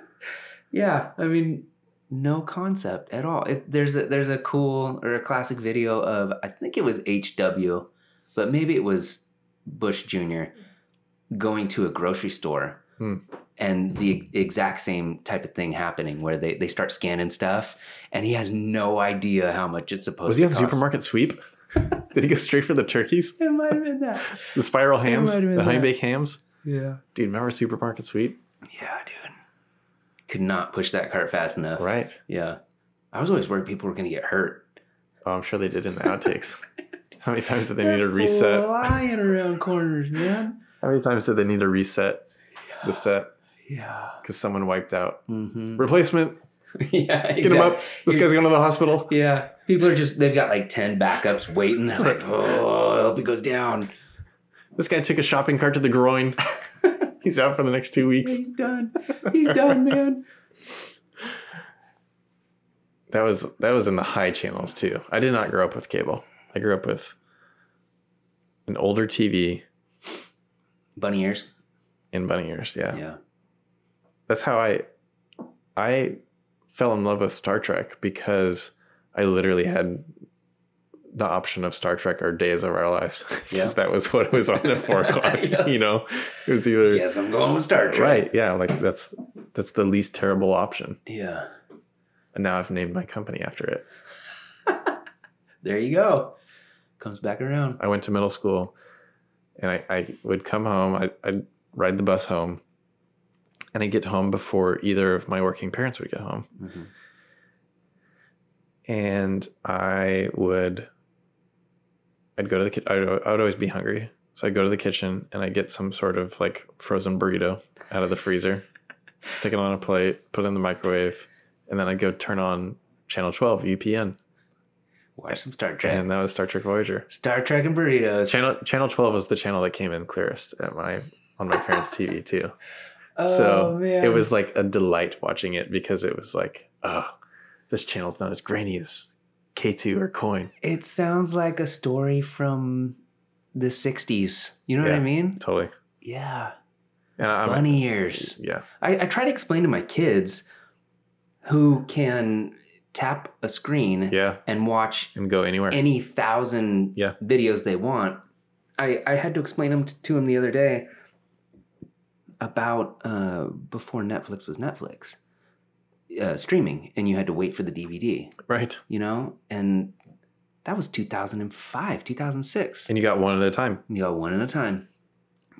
Yeah, I mean, no concept at all. There's a cool or a classic video of, I think it was HW, but maybe it was Bush Jr. going to a grocery store and the exact same type of thing happening, where they start scanning stuff and he has no idea how much it's supposed to cost. Was he on Supermarket Sweep? Did he go straight for the turkeys? It might have been that. The spiral hams? The honey baked hams? Yeah. Dude, remember Supermarket Sweep? Yeah, dude. Could not push that cart fast enough. Right. Yeah. I was always worried people were going to get hurt. Oh, I'm sure they did in the outtakes. How many times did they need to reset? Flying around corners, man. How many times did they need to reset the set? Yeah. Because someone wiped out. Mm-hmm. Replacement. Yeah, exactly. Get him up. This guy's going to the hospital. Yeah. People are they've got like 10 backups waiting. They're like, oh, I hope he goes down. This guy took a shopping cart to the groin. He's out for the next 2 weeks. He's done. He's done, man. That was in the high channels too. I did not grow up with cable. I grew up with an older TV. Bunny ears. In bunny ears, yeah. Yeah. That's how I fell in love with Star Trek, because I literally had the option of Star Trek or Days of Our Lives. Because that was what was on at 4 o'clock. Yeah. You know, it was either. Yes, I'm going with Star Trek. Right. Yeah. Like that's the least terrible option. Yeah. And now I've named my company after it. There you go. Comes back around. I went to middle school, and I would come home. I'd ride the bus home, and I'd get home before either of my working parents would get home. Mm-hmm. And I'd go to the kitchen. I would always be hungry. So I'd go to the kitchen and I'd get some sort of like frozen burrito out of the freezer, stick it on a plate, put it in the microwave, and then I'd go turn on Channel 12, UPN. Watch some Star Trek. And that was Star Trek Voyager. Star Trek and burritos. Channel 12 was the channel that came in clearest on my parents' TV too. Oh, so man. It was like a delight watching it, because it was like, oh, this channel's not as grainy as K2 or Coin. It sounds like a story from the 60s. You know what I mean? Totally. Yeah. And Bunny ears. Yeah. I try to explain to my kids who can tap a screen and watch and go anywhere, any 1,000 videos they want. I had to explain them to them the other day about before Netflix was Netflix. streaming, and you had to wait for the DVD. Right. You know, and that was 2005, 2006. And you got one at a time. You got one at a time.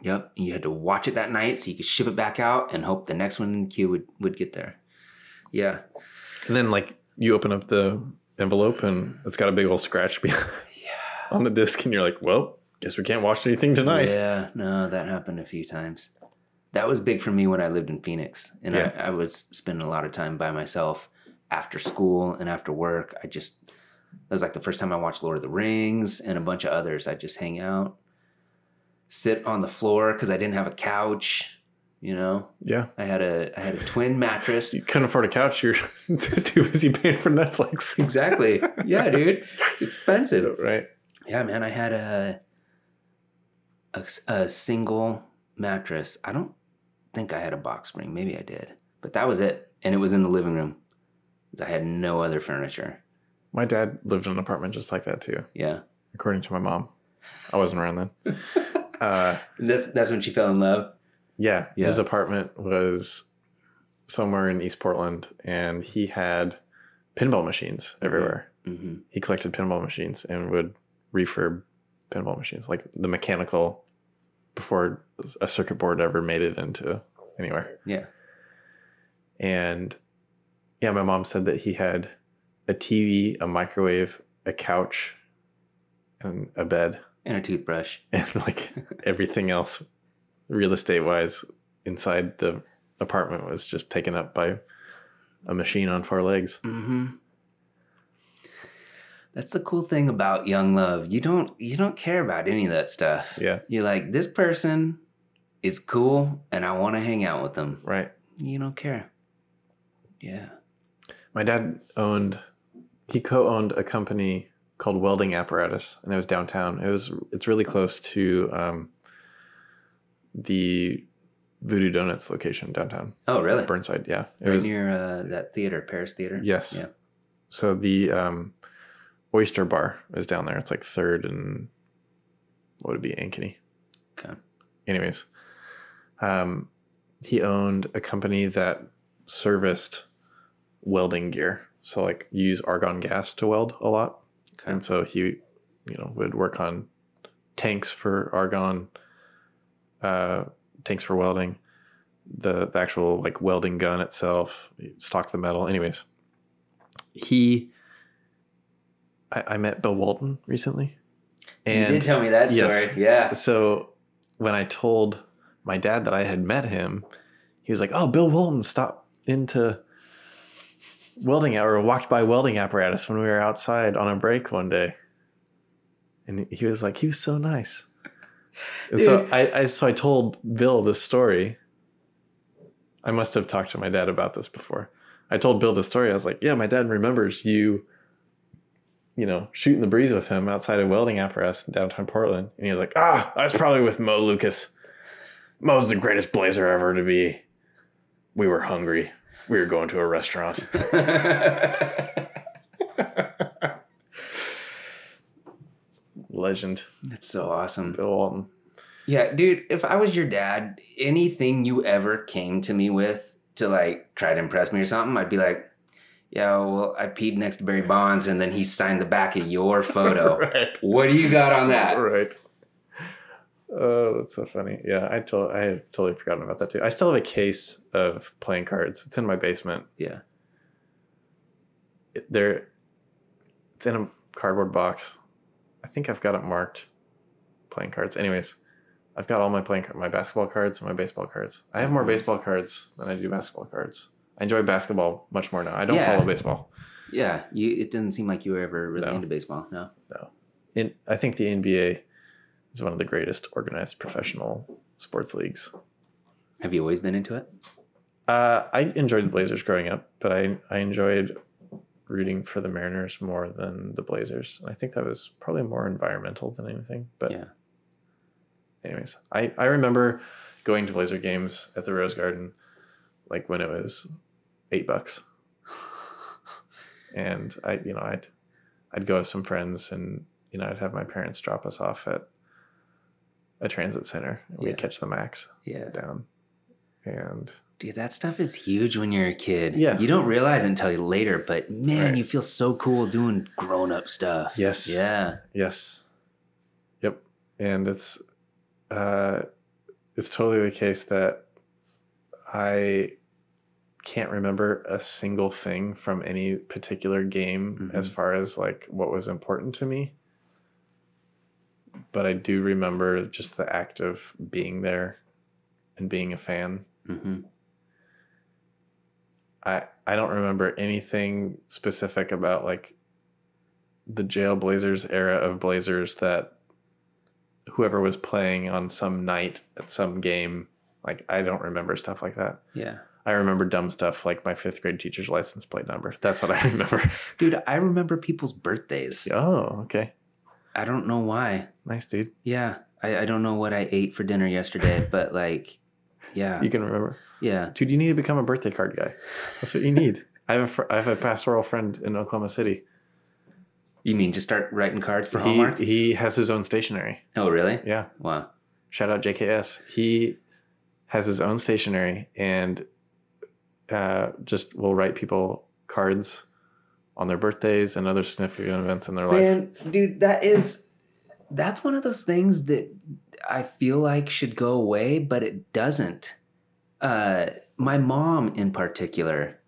Yep. You had to watch it that night so you could ship it back out and hope the next one in the queue would get there. Yeah. And then like you open up the envelope and it's got a big old scratch on the disc, and you're like, well, guess we can't watch anything tonight. Yeah, no, that happened a few times. That was big for me when I lived in Phoenix, and I was spending a lot of time by myself after school and after work. That was like the first time I watched Lord of the Rings and a bunch of others. I'd just hang out, sit on the floor because I didn't have a couch. You know, I had a twin mattress. You couldn't afford a couch. You're too busy paying for Netflix. Exactly. Yeah, dude, it's expensive, right? Yeah, man. I had a single mattress. I don't think I had a box spring. Maybe I did, but that was it, and it was in the living room. I had no other furniture. My dad lived in an apartment just like that too. Yeah, according to my mom. I wasn't around then. That's when she fell in love. Yeah, his apartment was somewhere in East Portland, and he had pinball machines everywhere. Mm-hmm. He collected pinball machines and would refurb pinball machines, like the mechanical, before a circuit board ever made it into anywhere. Yeah. And yeah, my mom said that he had a TV, a microwave, a couch, and a bed. And a toothbrush. And like everything else, real estate wise, inside the apartment was just taken up by a machine on 4 legs. Mm-hmm. That's the cool thing about young love. You don't care about any of that stuff. Yeah. You're like, this person is cool and I want to hang out with them. Right. You don't care. Yeah. My dad co-owned a company called Welding Apparatus, and it was downtown. It's really close to the Voodoo Donuts location downtown. Oh, really? Burnside, yeah. It was near that theater, Paris Theater? Yes. Yeah. So the Oyster Bar is down there. It's like 3rd and what would it be, Ankeny. Okay. Anyways, he owned a company that serviced welding gear. So like you use argon gas to weld a lot. Okay. And so he, would work on tanks for argon, tanks for welding, the actual like welding gun itself, stock the metal. Anyways, I met Bill Walton recently. And you did tell me that story. Yes. Yeah. So when I told my dad that I had met him, he was like, "Oh, Bill Walton stopped into welding or walked by Welding Apparatus when we were outside on a break one day." And he was like, he was so nice. And dude. So I told Bill this story. I must have talked to my dad about this before. I told Bill the story. I was like, yeah, my dad remembers you shooting the breeze with him outside of Welding Apparatus in downtown Portland. And he was like, I was probably with Mo Lucas. Mo's the greatest blazer ever to be. We were hungry. We were going to a restaurant. Legend. That's so awesome. Bill Walton. Yeah, dude, if I was your dad, anything you ever came to me with to like try to impress me or something, I'd be like, yeah, well, I peed next to Barry Bonds and then he signed the back of your photo. Right. What do you got on that? Right. Oh, that's so funny. Yeah, I had totally forgotten about that too. I still have a case of playing cards. It's in my basement. Yeah. It's in a cardboard box. I think I've got it marked playing cards. Anyways, I've got all my my basketball cards and my baseball cards. I have more baseball cards than I do basketball cards. I enjoy basketball much more now. I don't follow baseball. Yeah, it didn't seem like you were ever really into baseball. No. I think the NBA is one of the greatest organized professional sports leagues. Have you always been into it? I enjoyed the Blazers growing up, but I enjoyed rooting for the Mariners more than the Blazers. I think that was probably more environmental than anything. But yeah. Anyways, I remember going to Blazer games at the Rose Garden, like when it was $8, and I'd go with some friends, and I'd have my parents drop us off at a transit center, and we'd catch the Max down. And Dude, that stuff is huge when you're a kid. Yeah. You don't realize it until later, but man, Right. you feel so cool doing grown-up stuff. Yes. Yeah. Yes. Yep. And it's totally the case that I can't remember a single thing from any particular game as far as like what was important to me. But I do remember just the act of being there and being a fan. Mm-hmm. I don't remember anything specific about like the Jailblazers era of Blazers that whoever was playing on some night at some game, like I don't remember stuff like that. Yeah. I remember dumb stuff like my 5th grade teacher's license plate number. That's what I remember. Dude, I remember people's birthdays. Oh, okay. I don't know why. Nice, dude. Yeah. I don't know what I ate for dinner yesterday, but like, yeah. You can remember. Yeah. Dude, you need to become a birthday card guy. That's what you need. I have a pastoral friend in Oklahoma City. You mean just start writing cards for Hallmark? He has his own stationery. Oh, really? Yeah. Wow. Shout out JKS. He has his own stationery and just will write people cards on their birthdays and other significant events in their life. Man, dude, that's one of those things that I feel like should go away, but it doesn't. My mom in particular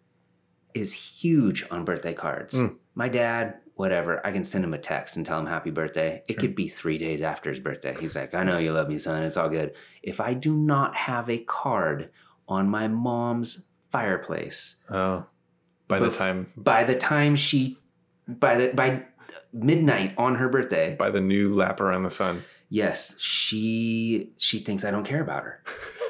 is huge on birthday cards. My dad, whatever, I can send him a text and tell him happy birthday. It could be 3 days after his birthday. He's like, I know you love me, son. It's all good. If I do not have a card on my mom's fireplace. Oh, by midnight on her birthday. By the new lap around the sun. Yes, she thinks I don't care about her.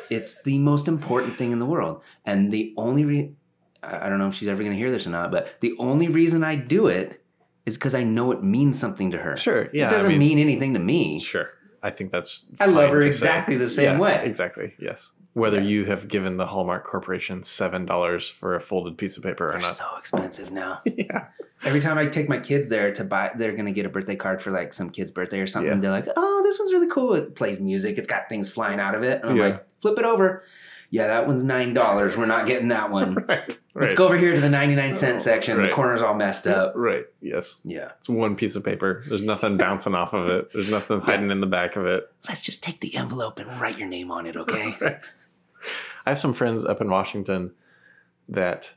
It's the most important thing in the world. And the only I don't know if she's ever going to hear this or not, but the only reason I do it is because I know it means something to her. Sure, yeah. It doesn't mean anything to me. Sure. I think that's I love her exactly the same way. Exactly, yes. Whether you have given the Hallmark Corporation $7 for a folded piece of paper or not. They're so expensive now. Yeah. Every time I take my kids there to buy, they're going to get a birthday card for like some kid's birthday or something. Yeah. They're like, oh, this one's really cool. It plays music. It's got things flying out of it. And I'm like, flip it over. Yeah, that one's $9. We're not getting that one. Right. Let's go over here to the 99-cent section. Right. The corner's all messed up. Right. Yes. Yeah. It's one piece of paper. There's nothing bouncing off of it. There's nothing hiding in the back of it. Let's just take the envelope and write your name on it, okay? Right. I have some friends up in Washington that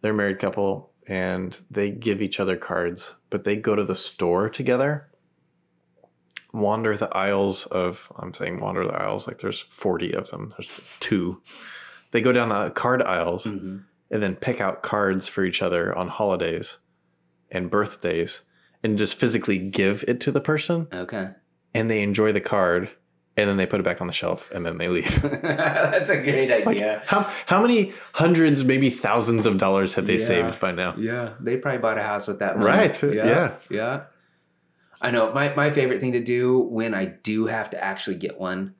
they're a married couple and they give each other cards, but they go to the store together, wander the aisles of, I'm saying wander the aisles, like there's 40 of them. There's 2. They go down the card aisles and then pick out cards for each other on holidays and birthdays and just physically give it to the person. Okay. And they enjoy the card. And then they put it back on the shelf and then they leave. That's a great idea. Like, how many hundreds, maybe thousands of dollars had they saved by now? Yeah. They probably bought a house with that money. Right. Yeah. Yeah. I know. My favorite thing to do when I do have to actually get one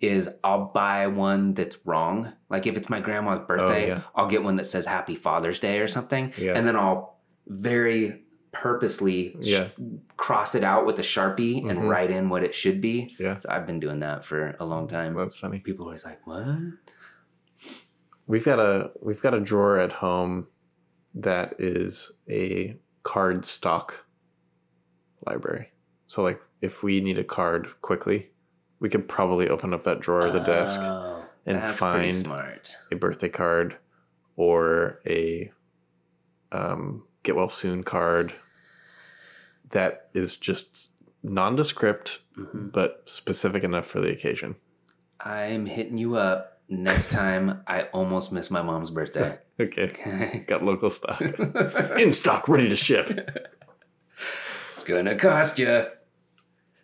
is I'll buy one that's wrong. Like if it's my grandma's birthday, I'll get one that says Happy Father's Day or something. Yeah. And then I'll very purposely cross it out with a Sharpie and write in what it should be. Yeah. So I've been doing that for a long time. That's funny. People are always like, what? We've got a drawer at home that is a card stock library. So like if we need a card quickly, we could probably open up that drawer of the desk and find a birthday card or a get well soon card that is just nondescript, but specific enough for the occasion. I'm hitting you up next time I almost miss my mom's birthday. Okay. Got local stock. In stock, ready to ship. It's going to cost you.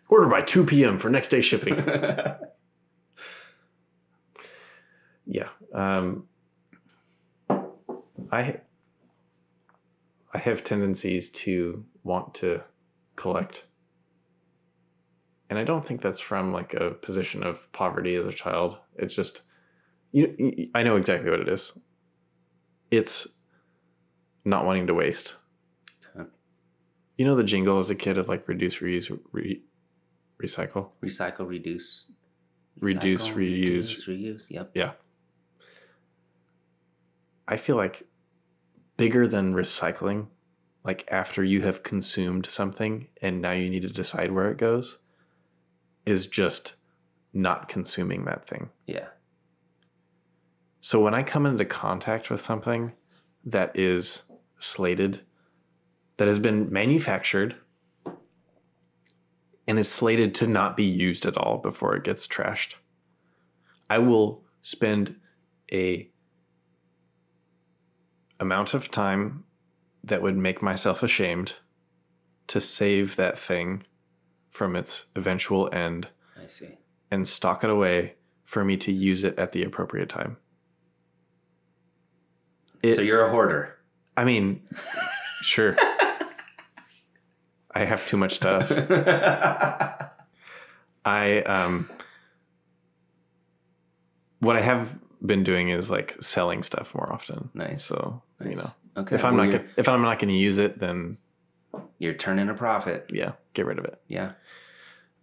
Order by 2 p.m. for next day shipping. Yeah. I have tendencies to want to collect. And I don't think that's from like a position of poverty as a child. It's just, I know exactly what it is. It's not wanting to waste. Okay. You know the jingle as a kid of like reduce, reuse, recycle? Recycle, reduce. Reduce, reuse. Reduce, reuse, yep. Yeah. I feel like bigger than recycling, like after you have consumed something and now you need to decide where it goes, is just not consuming that thing. Yeah. So when I come into contact with something that is slated, that has been manufactured and is slated to not be used at all before it gets trashed, I will spend a amount of time that would make myself ashamed to save that thing from its eventual end. I see. And stock it away for me to use it at the appropriate time. So you're a hoarder. I mean, sure. I have too much stuff. What I have been doing is like selling stuff more often. Nice. So, nice. You know, okay. if I'm not going to use it, then you're turning a profit. Yeah, get rid of it. Yeah.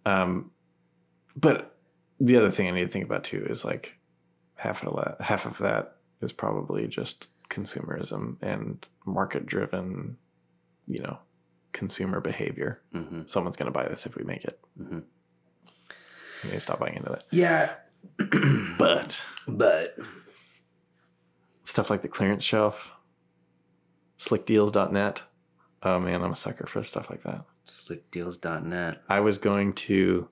But the other thing I need to think about too is like half of that is probably just consumerism and market driven, you know, consumer behavior. Mm-hmm. Someone's going to buy this if we make it. Mm-hmm. I need to stop buying into that. Yeah. But stuff like the clearance shelf, slickdeals.net. Oh man, I'm a sucker for stuff like that. Slickdeals.net. I was going to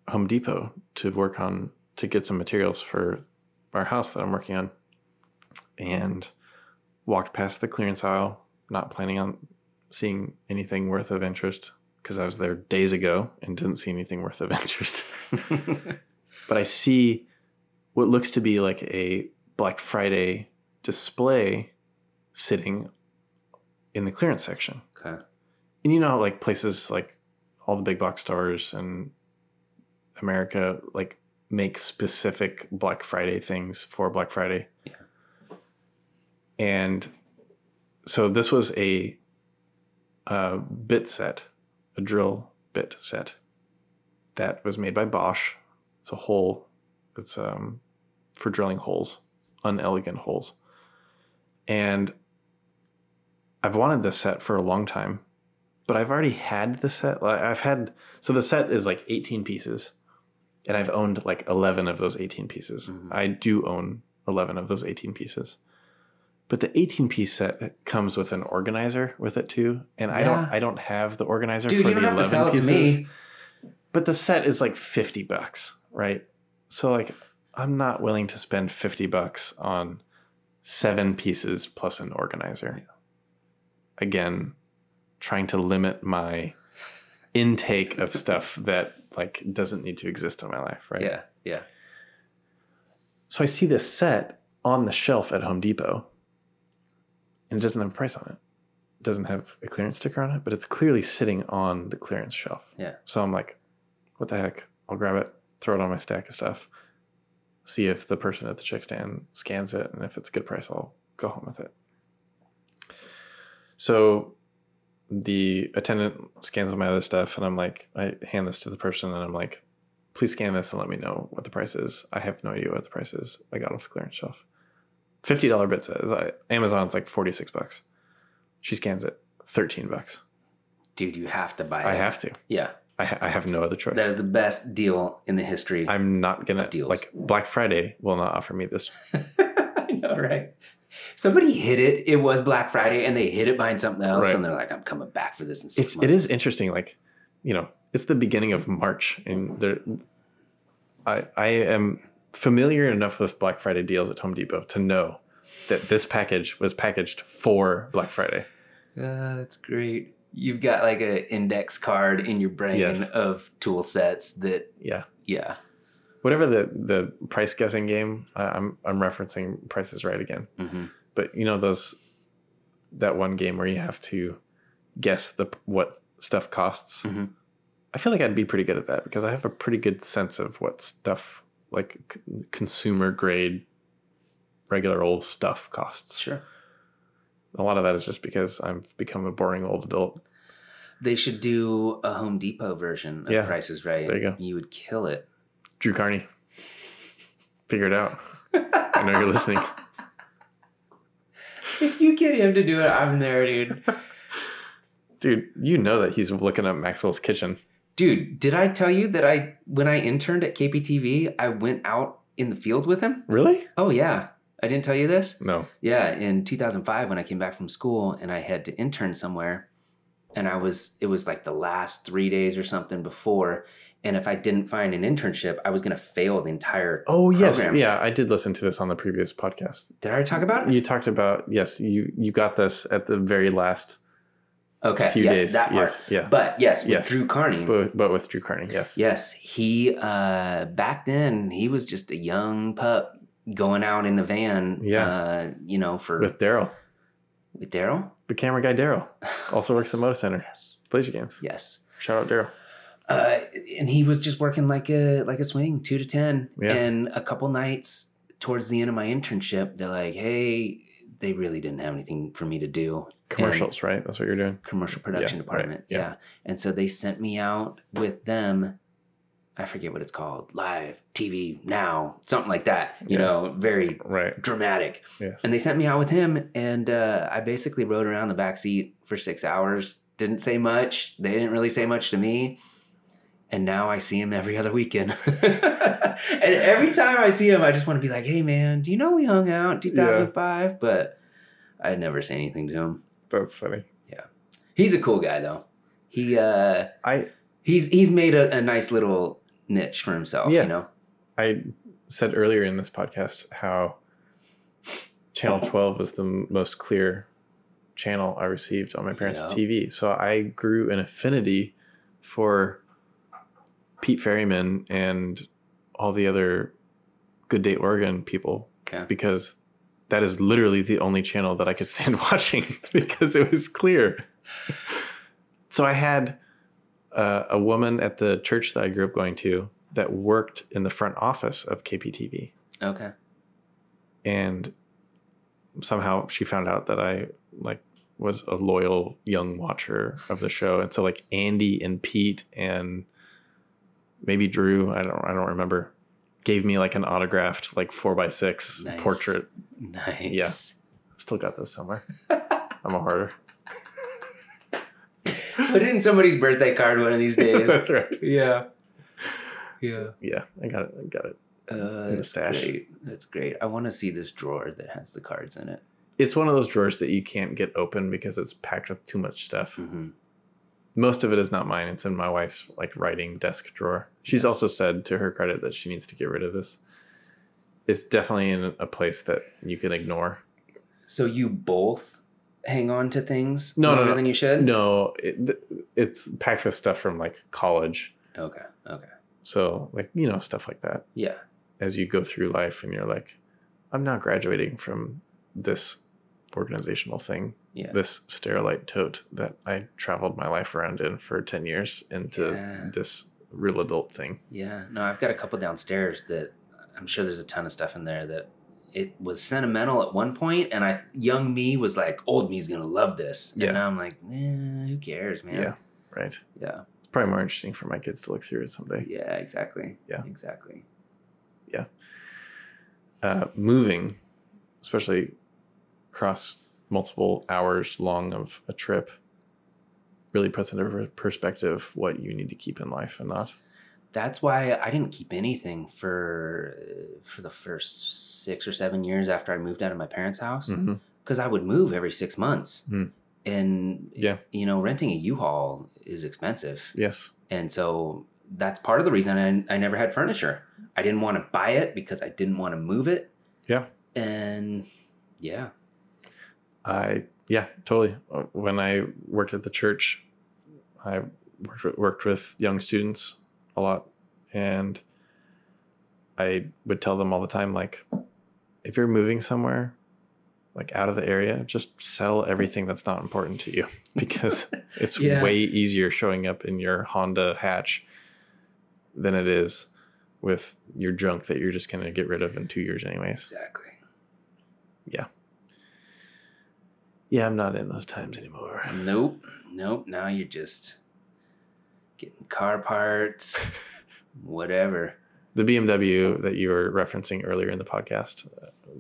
Home Depot to get some materials for our house that I'm working on, and walked past the clearance aisle, not planning on seeing anything worth of interest because I was there days ago and didn't see anything worth of interest. But I see what looks to be like a Black Friday display sitting in the clearance section. Okay. And you know, like places like all the big box stores and America like make specific Black Friday things for Black Friday. Yeah. And so this was a bit set, a drill bit set that was made by Bosch. It's a hole. It's for drilling holes, unelegant holes. And I've wanted this set for a long time, but I've already had the set. So the set is like 18 pieces, and I've owned like 11 of those 18 pieces. Mm-hmm. I do own 11 of those 18 pieces. But the 18-piece set comes with an organizer with it too, and yeah. I don't have the organizer for the 11 pieces. Dude, you don't have to sell it to me. But the set is like $50, right? So like I'm not willing to spend $50 on 7 pieces plus an organizer. Yeah. Again, trying to limit my intake of stuff that like doesn't need to exist in my life, right? Yeah, yeah. So I see this set on the shelf at Home Depot, and it doesn't have a price on it. It doesn't have a clearance sticker on it, but it's clearly sitting on the clearance shelf. Yeah. So I'm like, what the heck? I'll grab it, throw it on my stack of stuff, see if the person at the check stand scans it, and if it's a good price, I'll go home with it. So the attendant scans my other stuff, and I'm like, I hand this to the person, and I'm like, please scan this and let me know what the price is. I have no idea what the price is. I got off the clearance shelf. $50 bit set. Amazon's like $46. She scans it, $13. Dude, you have to buy it. I have to. Yeah. I have no other choice. That is the best deal in the history. I'm not gonna like Black Friday will not offer me this. I know, right? Somebody hid it. It was Black Friday, and they hid it behind something else, right. And they're like, "I'm coming back for this in 6 months." It is interesting. Like, you know, it's the beginning of March, and I am familiar enough with Black Friday deals at Home Depot to know that this package was packaged for Black Friday. That's great. You've got like an index card in your brain yes. of tool sets that yeah. Whatever the price guessing game, I'm referencing Price is Right again. Mm-hmm. But you know that one game where you have to guess what stuff costs. Mm-hmm. I feel like I'd be pretty good at that because I have a pretty good sense of what stuff like consumer grade regular old stuff costs. Sure. A lot of that is just because I've become a boring old adult. They should do a Home Depot version of Price is Right. There you go. You would kill it. Drew Carney. Figure it out. I know you're listening. If you get him to do it, I'm there, dude. Dude, you know that he's looking up Maxwell's kitchen. Dude, did I tell you that when I interned at KPTV, I went out in the field with him? Really? Oh, yeah. I didn't tell you this? No. Yeah, in 2005 when I came back from school and I had to intern somewhere, and it was like the last 3 days or something before, and if I didn't find an internship, I was going to fail the entire program. Yes. Yeah, I did listen to this on the previous podcast. Did I already talk about it? You talked about, yes, you got this at the very last few days. That part. Yes, yeah. But yes, with Drew Carney. But with Drew Carney, yes. Yes, he, back then, he was just a young pup going out in the van, with Daryl. With Daryl? The camera guy Daryl. Also works at Moto Center. Yes. Plays your games. Yes. Shout out Daryl. And he was just working like a swing, 2 to 10. Yeah. And a couple nights towards the end of my internship, they're like, hey, they really didn't have anything for me to do. Commercials, right? That's what you're doing? Commercial production department. Right. Yeah. And so they sent me out with them. I forget what it's called. Live TV now, something like that. You know, very dramatic. Yes. And they sent me out with him, and I basically rode around the back seat for 6 hours. Didn't say much. They didn't really say much to me. And now I see him every other weekend. And every time I see him, I just want to be like, hey, man, do you know we hung out in 2005? But I'd never say anything to him. That's funny. Yeah. He's a cool guy, though. He's made a nice little niche for himself, you know? I said earlier in this podcast how Channel 12 was the most clear channel I received on my parents' TV. So I grew an affinity for Pete Ferryman and all the other Good Day Oregon people because that is literally the only channel that I could stand watching because it was clear. So I had a woman at the church that I grew up going to that worked in the front office of KPTV. Okay. And somehow she found out that I was a loyal young watcher of the show. And so Andy and Pete and maybe Drew, I don't remember, gave me an autographed 4x6 portrait. Nice. Yeah. Still got those somewhere. I'm a hoarder. Put it in somebody's birthday card one of these days. That's right. Yeah. Yeah. Yeah, I got it. In the stash. Great. That's great. I want to see this drawer that has the cards in it. It's one of those drawers that you can't get open because it's packed with too much stuff. Mm-hmm. Most of it is not mine. It's in my wife's writing desk drawer. She's also said, to her credit, that she needs to get rid of this. It's definitely in a place that you can ignore. So you both hang on to things longer than you should? No, it's packed with stuff from college. Okay. So stuff like that. Yeah. As you go through life and you're like, I'm not graduating from this organizational thing. Yeah. This Sterilite tote that I traveled my life around in for 10 years into this real adult thing. Yeah. No, I've got a couple downstairs that I'm sure there's a ton of stuff in there that it was sentimental at one point, and young me was like, old me's gonna love this. And now I'm like, who cares, man? Yeah. Right. Yeah. It's probably more interesting for my kids to look through it someday. Yeah, exactly. Yeah. Exactly. Yeah. Moving, especially across multiple hours long of a trip, really puts into perspective what you need to keep in life and not. That's why I didn't keep anything for the first 6 or 7 years after I moved out of my parents' house, because I would move every 6 months, and renting a U-Haul is expensive. Yes, and so that's part of the reason I never had furniture. I didn't want to buy it because I didn't want to move it. Yeah, and yeah. Totally. When I worked at the church, I worked with young students a lot, and I would tell them all the time, if you're moving somewhere, out of the area, just sell everything that's not important to you, because it's way easier showing up in your Honda hatch than it is with your junk that you're just going to get rid of in 2 years anyways. Exactly. Yeah, I'm not in those times anymore. Nope. Now you're just getting car parts, whatever. The BMW that you were referencing earlier in the podcast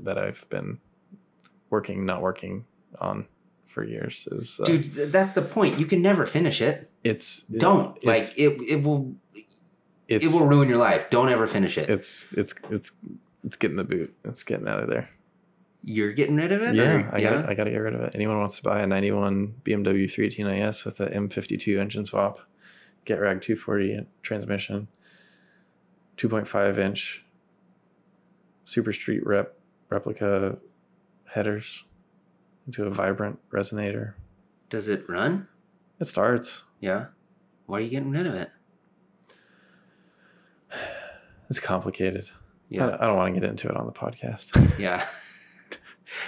that I've been not working on for years. Is dude, that's the point. You can never finish it. Don't like it will ruin your life. Don't ever finish it. It's getting the boot. It's getting out of there. You're getting rid of it? Yeah, I got to get rid of it. Anyone wants to buy a 91 BMW 318IS with a M52 engine swap, get rag 240 transmission, 2.5 inch Super Street replica headers into a vibrant resonator. Does it run? It starts. Yeah. Why are you getting rid of it? It's complicated. Yeah. I don't want to get into it on the podcast. Yeah.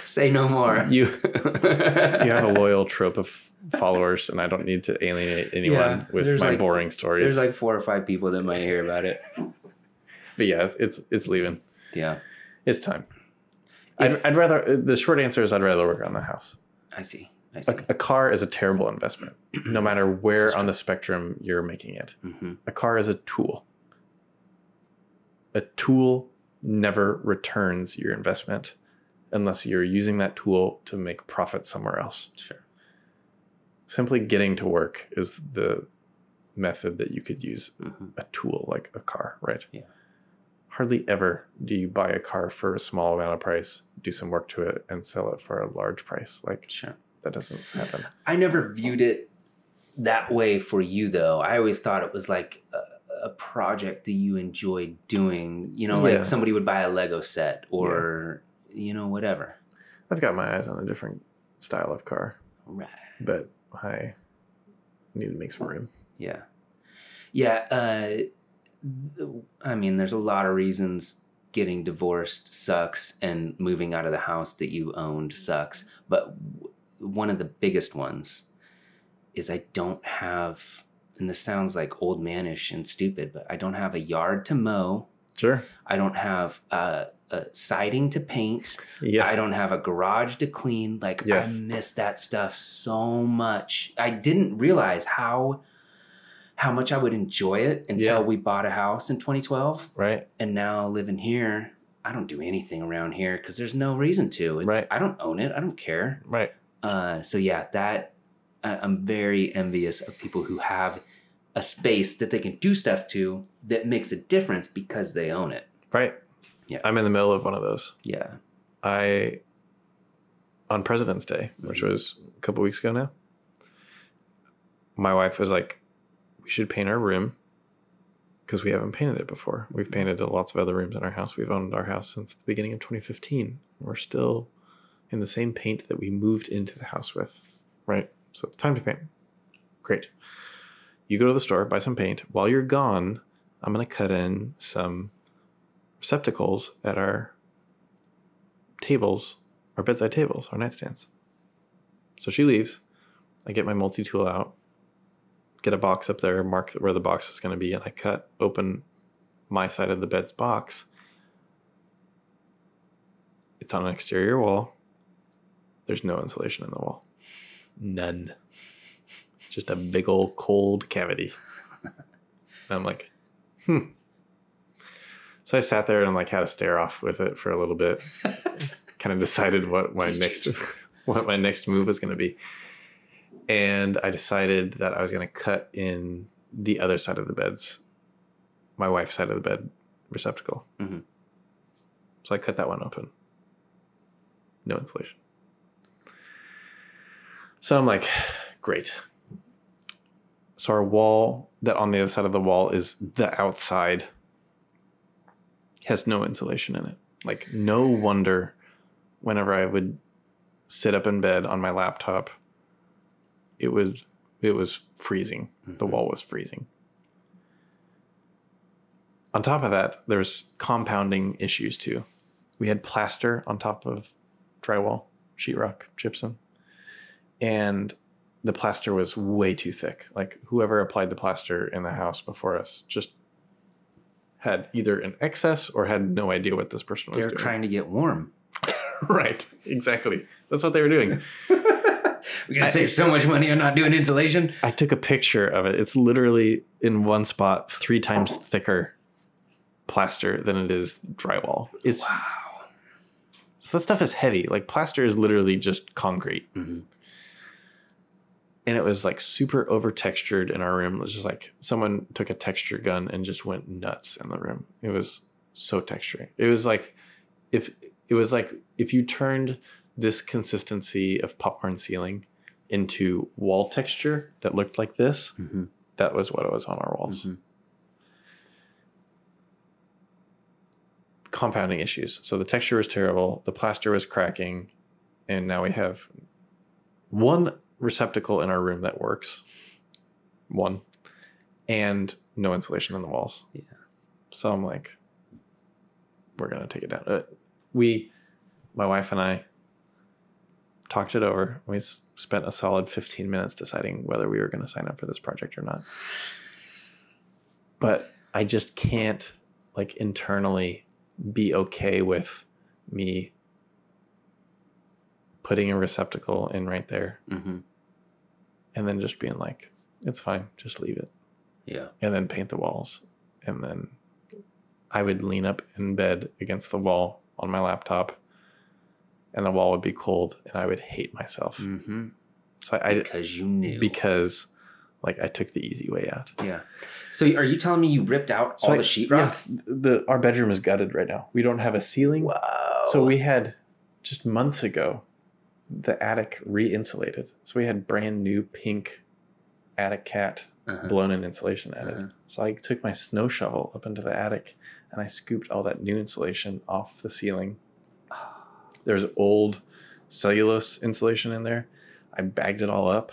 Say no more. You have a loyal troop of followers, and I don't need to alienate anyone with my boring stories. There's like 4 or 5 people that might hear about it. But yeah, it's leaving. Yeah. It's time. I'd rather, the short answer is I'd rather work on the house. I see. A car is a terrible investment, no matter where on the spectrum you're making it. Mm-hmm. A car is a tool. A tool never returns your investment unless you're using that tool to make profit somewhere else. Sure. Simply getting to work is the method that you could use a tool like a car, right? Yeah. Hardly ever do you buy a car for a small amount of price, do some work to it, and sell it for a large price. Like, sure. That doesn't happen. I never viewed it that way for you, though. I always thought it was like a project that you enjoyed doing. You know, like somebody would buy a Lego set or, you know, whatever. I've got my eyes on a different style of car. Right. But I need to make some room. Yeah. Yeah. I mean, there's a lot of reasons getting divorced sucks and moving out of the house that you owned sucks. But one of the biggest ones is I don't have, and this sounds like old manish and stupid, but I don't have a yard to mow. Sure. I don't have a siding to paint. Yeah. I don't have a garage to clean. Like, I miss that stuff so much. I didn't realize how much I would enjoy it until we bought a house in 2012. Right. And now living here, I don't do anything around here because there's no reason to. Right. I don't own it. I don't care. Right. So yeah, I'm very envious of people who have a space that they can do stuff to that makes a difference because they own it. Right. Yeah. I'm in the middle of one of those. Yeah. On President's Day, which was a couple weeks ago now, my wife was like, we should paint our room because we haven't painted it before. We've painted lots of other rooms in our house. We've owned our house since the beginning of 2015. We're still in the same paint that we moved into the house with, right? So it's time to paint. Great. You go to the store, buy some paint. While you're gone, I'm going to cut in some receptacles at our tables, our bedside tables, our nightstands. So she leaves. I get my multi-tool out, get a box up there, mark where the box is going to be, and I cut open my side of the bed's box. It's on an exterior wall. There's no insulation in the wall. None. Just a big old cold cavity. And I'm like, So I sat there and like had a stare off with it for a little bit. Kind of decided what my next move was going to be. And I decided that I was going to cut in the other side of the bed's, my wife's side of the bed receptacle. Mm-hmm. So I cut that one open. No insulation. So I'm like, great. So our wall that on the other side of the wall is the outside has no insulation in it. Like, no wonder whenever I would sit up in bed on my laptop, it was freezing. Mm-hmm. The wall was freezing. On top of that, there's compounding issues too. We had plaster on top of drywall, sheetrock, gypsum. And the plaster was way too thick. Like, whoever applied the plaster in the house before us just had either an excess or had no idea what this person was doing. They're trying to get warm. Right. Exactly. That's what they were doing. We're going to save so much money on not doing insulation. I took a picture of it. It's literally in one spot 3 times thicker plaster than it is drywall. It's wow. So that stuff is heavy. Like plaster is literally just concrete. Mm-hmm. And it was like super over textured in our room. It was just like someone took a texture gun and just went nuts in the room. It was so texturing. It was like if you turned this consistency of popcorn ceiling into wall texture that looked like this, mm-hmm. that was what it was on our walls. Mm-hmm. Compounding issues. So the texture was terrible. The plaster was cracking. And now we have one receptacle in our room that works. One. And no insulation on the walls. Yeah. So I'm like, we're going to take it down. My wife and I talked it over. We spent a solid 15 minutes deciding whether we were going to sign up for this project or not. But I just can't like internally be okay with me putting a receptacle in right there. Mm-hmm. And then just being like, it's fine, just leave it. Yeah. And then paint the walls. And then I would lean up in bed against the wall on my laptop, and the wall would be cold, and I would hate myself. Mm-hmm. So because you knew. Because like I took the easy way out. Yeah. So are you telling me you ripped out all the sheetrock? Yeah, our bedroom is gutted right now. We don't have a ceiling. Wow. So we had just months ago the attic re-insulated. So we had brand new pink attic cat blown in insulation added. So I took my snow shovel up into the attic and I scooped all that new insulation off the ceiling. There's old cellulose insulation in there. I bagged it all up,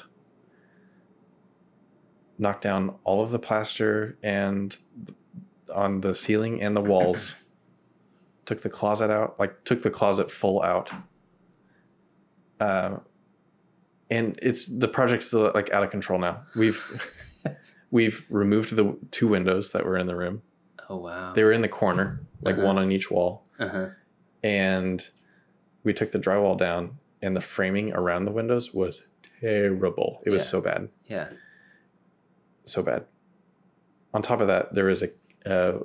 knocked down all of the plaster and on the ceiling and the walls, took the closet out, like took the closet full out. And the project's still like out of control now. We've removed the 2 windows that were in the room. Oh, wow. They were in the corner, like one on each wall. And we took the drywall down, and the framing around the windows was terrible. It was so bad. Yeah. So bad. On top of that, there was a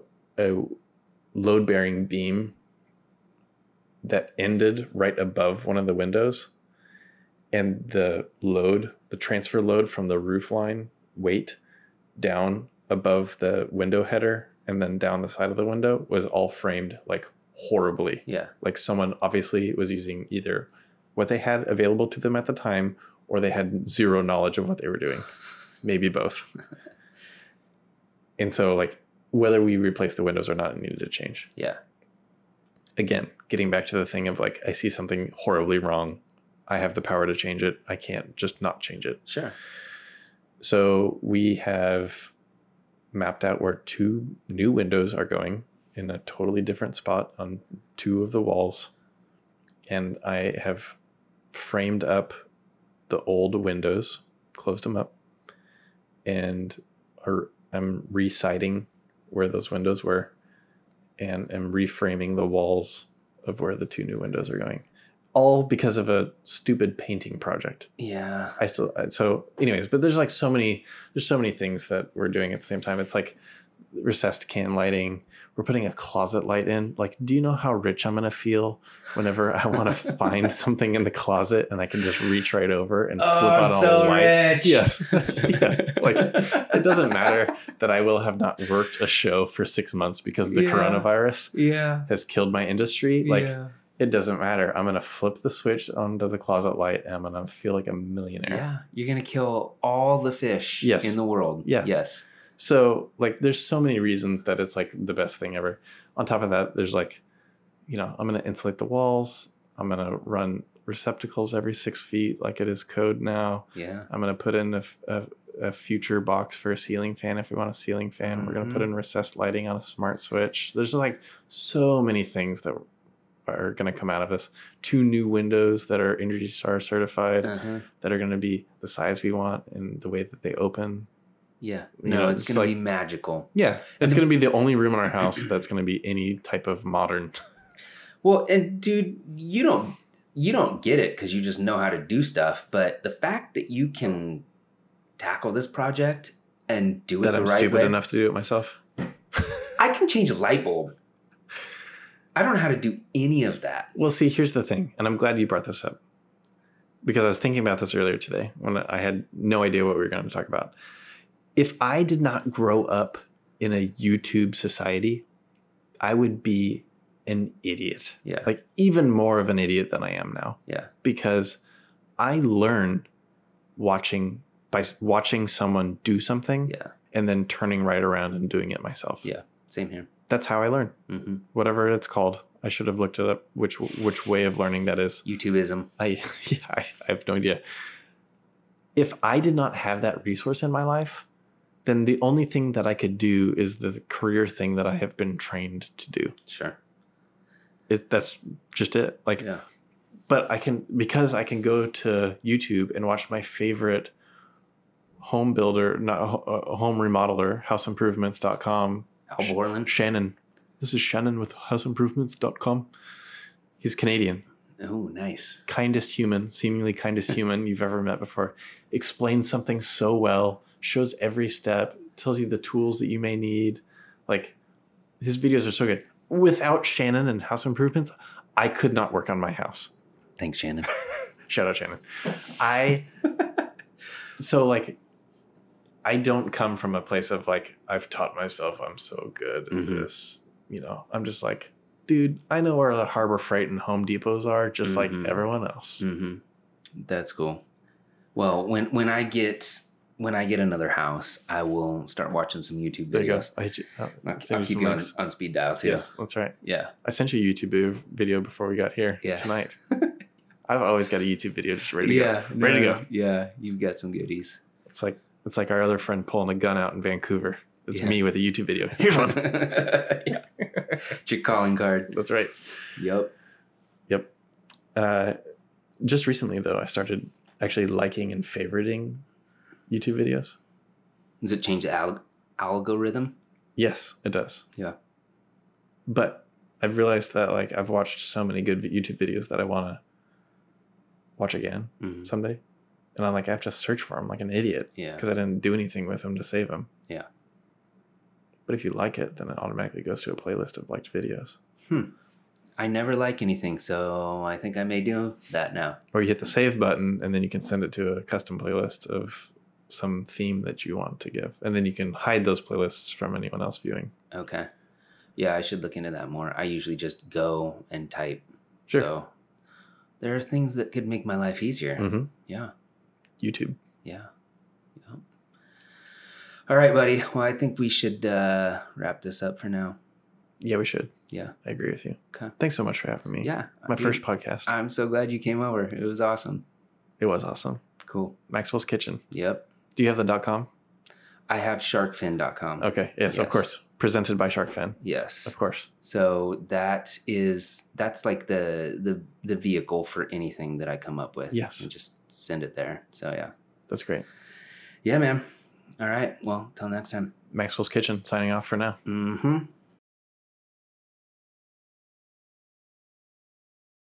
load-bearing beam that ended right above one of the windows. And the transfer load from the roof line weight down above the window header and then down the side of the window was all framed like horribly. Yeah. Like someone obviously was using either what they had available to them at the time or they had zero knowledge of what they were doing. Maybe both. And so like whether we replaced the windows or not, it needed to change. Yeah. Again, getting back to the thing of like, I see something horribly wrong. I have the power to change it. I can't just not change it. Sure. So we have mapped out where 2 new windows are going in a totally different spot on 2 of the walls. And I have framed up the old windows, closed them up, and I'm re-siding where those windows were and am reframing the walls of where the 2 new windows are going. All because of a stupid painting project. Yeah. So anyways, but there's so many things that we're doing at the same time. It's like recessed can lighting. We're putting a closet light in. Like, do you know how rich I'm going to feel whenever I want to find something in the closet and I can just reach right over and flip out all the light? Rich. Yes. Yes. Like, it doesn't matter that I will have not worked a show for 6 months because the coronavirus has killed my industry. Like, it doesn't matter. I'm going to flip the switch onto the closet light and I'm going to feel like a millionaire. Yeah. You're going to kill all the fish in the world. Yeah. Yes. So like, there's so many reasons that it's like the best thing ever. On top of that, there's like, I'm going to insulate the walls. I'm going to run receptacles every 6 feet like it is code now. Yeah. I'm going to put in a future box for a ceiling fan if we want a ceiling fan. We're going to put in recessed lighting on a smart switch. There's like so many things that are going to come out of this. 2 new windows that are Energy Star certified that are going to be the size we want and the way that they open. Yeah. It's going to be magical. Yeah. It's going to be the only room in our house that's going to be any type of modern. Well, and dude, you don't get it because you just know how to do stuff. But the fact that you can tackle this project and do it the right way. That I'm stupid enough to do it myself. I can change a light bulb. I don't know how to do any of that. Well, see, here's the thing, and I'm glad you brought this up because I was thinking about this earlier today when I had no idea what we were going to talk about. If I did not grow up in a YouTube society, I would be an idiot. Yeah. Like even more of an idiot than I am now. Yeah. Because I learn by watching someone do something and then turning right around and doing it myself. Yeah. Same here. That's how I learn. Mm-hmm. Whatever it's called. I should have looked it up, which way of learning that is. YouTubeism. I have no idea. If I did not have that resource in my life, then the only thing that I could do is the career thing that I have been trained to do. Sure. That's just it. Like, but because I can go to YouTube and watch my favorite home builder, not home remodeler, houseimprovements.com. Al Borland. Shannon. This is Shannon with houseimprovements.com. He's Canadian. Oh, nice. Seemingly kindest human you've ever met before. Explains something so well, shows every step, tells you the tools that you may need. Like, his videos are so good. Without Shannon and House Improvements, I could not work on my house. Thanks, Shannon. Shout out, Shannon. I don't come from a place of like, I've taught myself I'm so good at this. You know, I'm just like, dude, I know where the Harbor Freight and Home Depots are, just like everyone else. Mm-hmm. That's cool. Well, when I get another house, I will start watching some YouTube videos. I'll keep you on speed dial too. Yes, that's right. Yeah. I sent you a YouTube video before we got here tonight. I've always got a YouTube video just ready to go. Ready to go. Yeah, you've got some goodies. It's like our other friend pulling a gun out in Vancouver. It's me with a YouTube video. Here's one. It's your calling card. That's right. Yep. Just recently, though, I started actually liking and favoriting YouTube videos. Does it change the algorithm? Yes, it does. Yeah. But I've realized that like I've watched so many good YouTube videos that I want to watch again someday. And I'm like, I have to search for them like an idiot. Yeah. Because I didn't do anything with them to save them. Yeah. But if you like it, then it automatically goes to a playlist of liked videos. I never like anything, so I think I may do that now. Or you hit the save button, and then you can send it to a custom playlist of some theme that you want to give. And then you can hide those playlists from anyone else viewing. Okay. Yeah, I should look into that more. I usually just go and type. Sure. So there are things that could make my life easier. Yeah. YouTube. Yeah. Yep. All right, buddy. Well, I think we should wrap this up for now. Yeah, we should. Yeah. I agree with you. Okay. Thanks so much for having me. Yeah. My first podcast. I'm so glad you came over. It was awesome. It was awesome. Cool. Maxwell's Kitchen. Yep. Do you have the .com? I have sharkfin.com. Okay. Yes, of course. Presented by Sharkfin. Yes. Of course. So that's like the vehicle for anything that I come up with. Yes. And just send it there. So yeah. That's great. Yeah, man. All right. Well, till next time. Maxwell's Kitchen signing off for now. Mm-hmm.